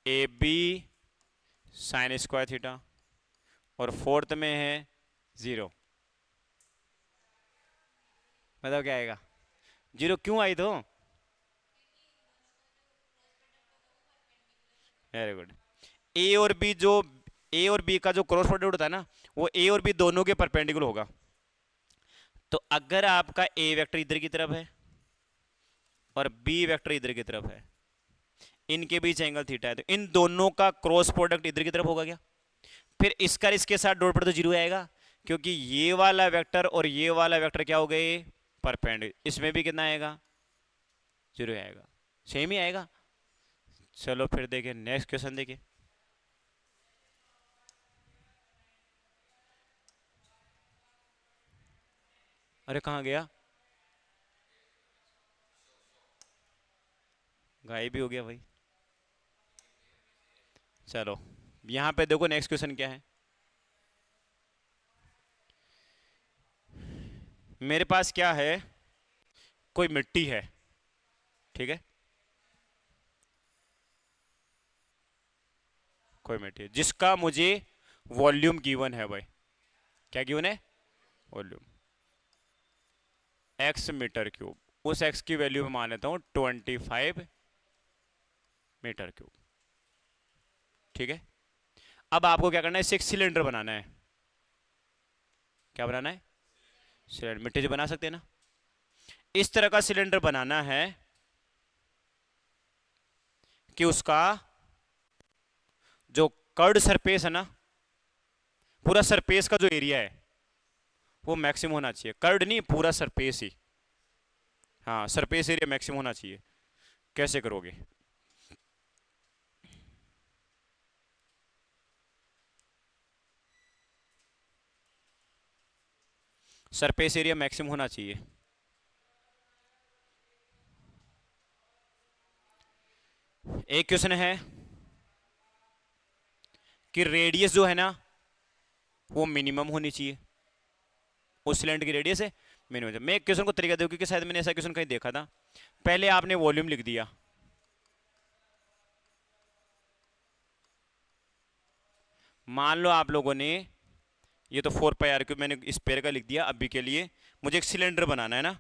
A b sine square theta, और फोर्थ में है 0। बताओ क्या आएगा? 0 क्यों आई? तो वेरी गुड। ए और बी जो, ए और बी का जो क्रॉस प्रोडक्ट होता है ना, वो ए और बी दोनों के परपेंडिकुलर होगा। तो अगर आपका ए वेक्टर इधर की तरफ है और बी वेक्टर इधर की तरफ है, इनके बीच एंगल थीटा है, तो इन दोनों का क्रॉस प्रोडक्ट इधर की तरफ होगा क्या? फिर इसका इसके साथ डॉट पर तो 0 आएगा, क्योंकि ये वाला वेक्टर और ये वाला वेक्टर क्या हो गए? परपेंडिकुलर। इसमें भी कितना आएगा? 0 आएगा, सेम ही आएगा। चलो फिर देखिए नेक्स्ट क्वेश्चन। देखिए अरे कहाँ गया? गायब भी हो गया भाई। चलो यहां पे देखो नेक्स्ट क्वेश्चन क्या है। मेरे पास क्या है? कोई मिट्टी है, ठीक है, कोई मिट्टी है जिसका मुझे वॉल्यूम गिवन है भाई। क्या गिवन है? Volume x metre cube. उस x की वैल्यू मैं मान लेता हूं 25 मीटर क्यूब। ठीक है, अब आपको क्या करना है? इसे एक सिलेंडर बनाना है। क्या बनाना है? सिलेंडर। मिट्टी से बना सकते हैं ना? इस तरह का सिलेंडर बनाना है कि उसका जो कर्ड सरफेस है ना, पूरा सरफेस का जो एरिया है वो मैक्सिमम होना चाहिए, कर्ड नहीं, पूरा सरफेस ही। हाँ, सरफेस एरिया मैक्सिमम होना चाहिए। कैसे करोगे? सरफेस एरिया मैक्सिमम होना चाहिए। एक क्वेश्चन है कि रेडियस जो है ना वो मिनिमम होनी चाहिए, उस सिलेंडर की रेडियस है मिनिमम। मैं एक क्वेश्चन को तरीका दूं, क्योंकि शायद मैंने ऐसा क्वेश्चन कहीं देखा था। पहले आपने वॉल्यूम लिख दिया, मान लो आप लोगों ने ये तो 4 पाई आर क्यूब मैंने स्पेयर का लिख दिया। अभी के लिए मुझे एक सिलेंडर बनाना है ना,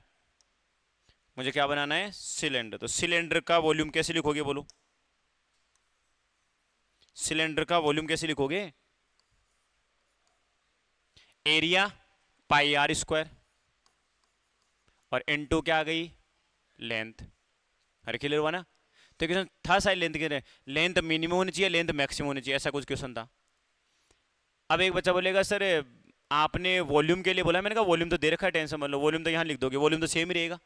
मुझे क्या बनाना है? सिलेंडर। तो सिलेंडर का वॉल्यूम कैसे लिखोगे बोलो? सिलेंडर का वॉल्यूम कैसे लिखोगे? एरिया पाई आर स्क्वायर और इनटू क्या आ गई? लेंथ। अरे क्लियर हुआ ना? तो क्वेश्चन था साइड लेंथ के, लेंथ मिनिमम होनी चाहिए, लेंथ मैक्सिमम होनी चाहिए, ऐसा कुछ क्वेश्चन था। अब एक बच्चा बोलेगा सर आपने वॉल्यूम के लिए बोला, मैंने कहा वॉल्यूम तो दे रखा है, टेंशन मत लो, वॉल्यूम तो यहाँ लिख दोगे, वॉल्यूम तो सेम ही रहेगा,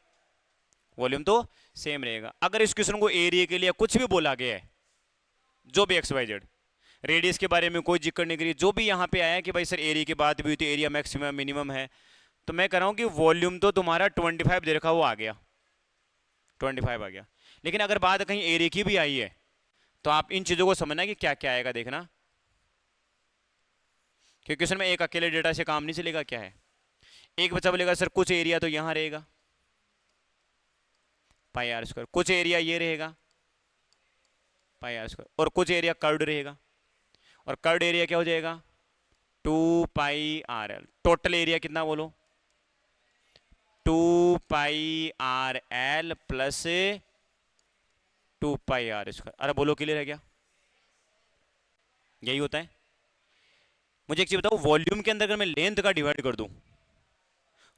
वॉल्यूम तो सेम रहेगा। अगर इस क्वेश्चन को एरिया के लिए कुछ भी बोला गया है, जो भी एक्स वाई जेड, रेडियस के बारे में कोई जिक्र नहीं करी, जो भी यहाँ पे आया है कि भाई सर एरिया की बात भी हुई थी, एरिया मैक्सिमम मिनिमम है, तो मैं कह रहा हूँ कि वॉल्यूम तो तुम्हारा 25 दे रखा, वो आ गया, 25 आ गया। लेकिन अगर बात कहीं एरिया की भी आई है तो आप इन चीज़ों को समझना कि क्या क्या आएगा, देखना, क्योंकि क्वेश्चन में एक अकेले डेटा से काम नहीं चलेगा। क्या है? एक बच्चा बोलेगा सर कुछ एरिया तो यहाँ रहेगा पाई आर स्क्वायर, कुछ एरिया ये रहेगा पाई आर स्क्वायर, और कुछ एरिया कर्व्ड रहेगा, और कर्व्ड एरिया क्या हो जाएगा? 2 pi R L. Total area कितना बोलो? 2 pi R L plus 2 pi are square. अरे बोलो, क्लियर है क्या? यही होता है। मुझे एक चीज बताओ, वॉल्यूम के अंदर अगर मैं लेंथ का डिवाइड कर दूं,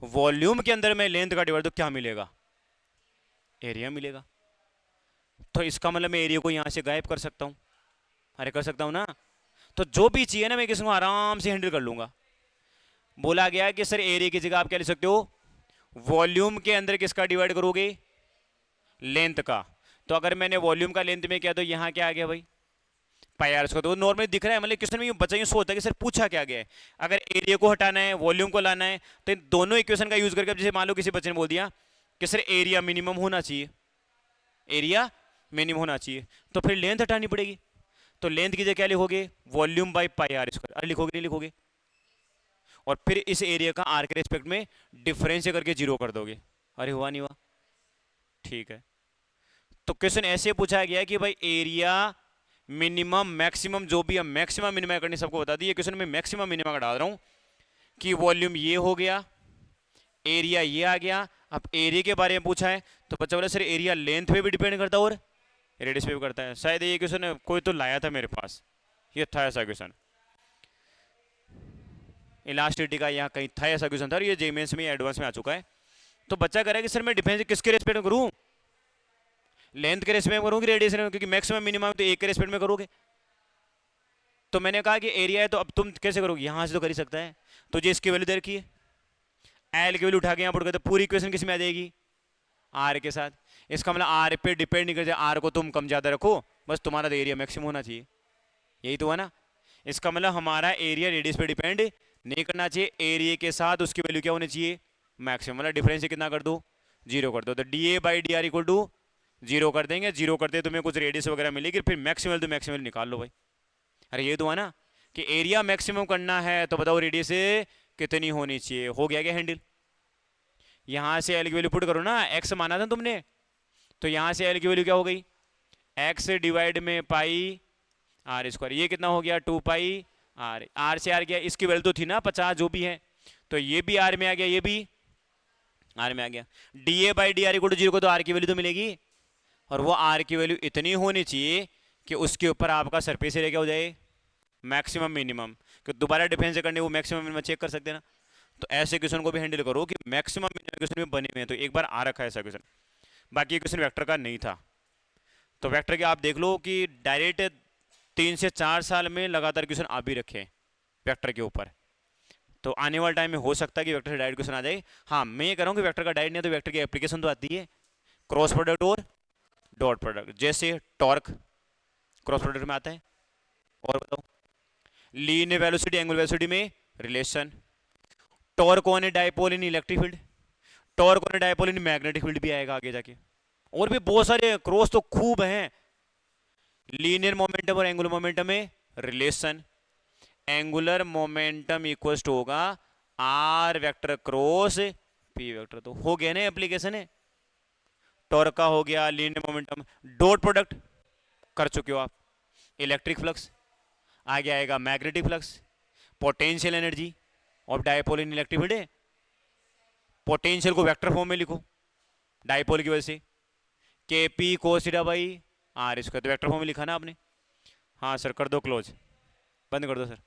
वॉल्यूम के अंदर मैं लेंथ का डिवाइड दूं, क्या मिलेगा? एरिया मिलेगा। तो इसका मतलब मैं एरिया को यहां से गायब कर सकता हूं। अरे कर सकता हूं ना? तो जो भी चाहिए ना मैं किसी को आराम से हैंडल कर लूंगा। बोला गया है कि सर एरिया की जगह आप क्या लिख सकते हो? वॉल्यूम के अंदर किसका डिवाइड करोगे? लेंथ का। तो अगर मैंने वॉल्यूम का लेंथ में किया तो यहां क्या आ गया भाई? पाई आर स्क्वायर। तो नॉर्मली दिख रहा है, मतलब क्वेश्चन में बच्चा ये सोचता है कि सर पूछा क्या गया है। अगर एरिया को हटाना है, वॉल्यूम को लाना है, तो इन दोनों इक्वेशन का यूज करके, जैसे मान लो किसी बच्चे ने बोल दिया कि सर एरिया मिनिमम होना चाहिए, एरिया मिनिमम होना चाहिए, तो फिर लेंथ हटानी पड़ेगी। तो लेंथ की जगह क्या लिखोगे? Volume by pi are square. अरे लिखोगे नहीं लिखोगे? और फिर इस एरिया का आर के रेस्पेक्ट में डिफरेंस करके जीरो कर दोगे। अरे हुआ नहीं हुआ? ठीक है। तो क्वेश्चन ऐसे पूछा गया कि भाई एरिया मिनिमम मैक्सिमम जो भी है, मैक्सिमम मिनिमम करनी सबको बता दी। ये क्वेश्चन में मैक्सिमम मिनिमम का डाल रहा हूं कि वॉल्यूम ये हो गया, एरिया ये आ गया। अब एरिया के बारे में पूछा है तो बच्चा बोला सर एरिया लेंथ पे भी डिपेंड करता है और रेडियस पे भी करता है। शायद ये क्वेश्चन कोई तो लाया था मेरे पास, ये था ऐसा क्वेश्चन, इलास्टिसिटी का यहाँ कहीं था ऐसा क्वेश्चन था, और ये जेमेंस में एडवांस में आ चुका है। तो बच्चा कह रहा है कि सर मैं डिफेंस किसके रेस्पेक्ट में करूँ? लेंथ के रेस्पेक्ट में करूँ कि रेडियस में? क्योंकि मैक्सिमम मिनिमम तो एक के रेस्पेक्ट में करोगे। तो मैंने कहा कि एरिया है तो अब तुम कैसे करोगे? यहां से तो कर ही सकता है। तो जो इसकी वैल्यू दे रखी है, एल की वैल्यू उठा के यहाँ पुट कर, तो पूरी इक्वेशन किस में आ जाएगी? आर के साथ। इसका मतलब आर पे डिपेंड नहीं करते, आर को तुम कम ज्यादा रखो, बस तुम्हारा तो एरिया मैक्सिमम होना चाहिए। यही तो है ना? इसका मतलब हमारा एरिया रेडियस पे डिपेंड नहीं करना चाहिए, एरिया के साथ उसकी वैल्यू क्या होनी चाहिए? मैक्सिमम। मतलब डिफरेंस कितना कर दो? जीरो कर दो। तो d a by d r equal to zero कर देंगे। जीरो करते तुम्हें कुछ रेडियस वगैरह मिलेगी, फिर मैक्सिमम तो मैक्सिमम निकाल लो भाई। अरे ये तो है ना कि एरिया मैक्सिमम करना है तो बताओ रेडियस कितनी होनी चाहिए। हो गया क्या हैंडल? यहां से एल की वैल्यू पुट करो ना, एक्स माना था तुमने, तो यहां से एल की वैल्यू क्या हो गई? एक्स डिवाइड में पाई आर स्क्वायर। ये कितना हो गया? 2 पाई आर से आर गया, इसकी वैल्यू तो थी ना 50 जो भी है, तो ये भी आर में आ गया, ये भी आर में आ गया। D a by d r equal to zero को तो आर की वैल्यू तो मिलेगी, और वो आर की वैल्यू इतनी होनी चाहिए कि उसके ऊपर आपका सरफेस एरिया क्या हो जाए? Maximum minimum. कि दोबारा डिफेंस करने वो मैक्सिमम मिनिमम चेक कर सकते हैं ना। तो ऐसे क्वेश्चन को भी हैंडल करो कि मैक्सिमम मिनिमम क्वेश्चन में बने हुए हैं, तो एक बार आ रखा है ऐसा क्वेश्चन। बाकी क्वेश्चन वेक्टर का नहीं था, तो वेक्टर के आप देख लो कि डायरेक्ट 3 से 4 साल में लगातार क्वेश्चन आ भी रखे वेक्टर के ऊपर, तो आने वाले टाइम में हो सकता है कि वेक्टर से डायरेक्ट क्वेश्चन आ जाए। हाँ, मैं ये कह रहा हूँ कि वेक्टर का डायरेक्ट नहीं है, तो वेक्टर की एप्लीकेशन तो आती है, क्रॉस प्रोडक्ट और डॉट प्रोडक्ट, जैसे टॉर्क क्रॉस प्रोडक्ट में आता है। और बताओ, लीनियर वेलोसिटी एंगुलर वेलोसिटी में relation, torque on A dipole in electric field, torque on A dipole in magnetic field भी आएगा आगे जाके, और भी बहुत सारे क्रॉस तो खूब हैं। लीनियर मोमेंटम और एंगुलर मोमेंटम में relation, angular momentum equal to होगा R vector cross P vector, तो हो गया ना एप्लीकेशन है। टॉर्क का हो गया, लीनियर मोमेंटम, डॉट प्रोडक्ट कर चुके हो आप, इलेक्ट्रिक फ्लक्स, आगे आएगा magnetic flux, potential energy of dipole in electric field है, पोटेंशियल को वेक्टर फॉर्म में लिखो डायपोल की वजह से, k p cos theta by r square, तो वेक्टर फॉर्म में लिखा ना आपने। हाँ सर, कर दो क्लोज, बंद कर दो सर।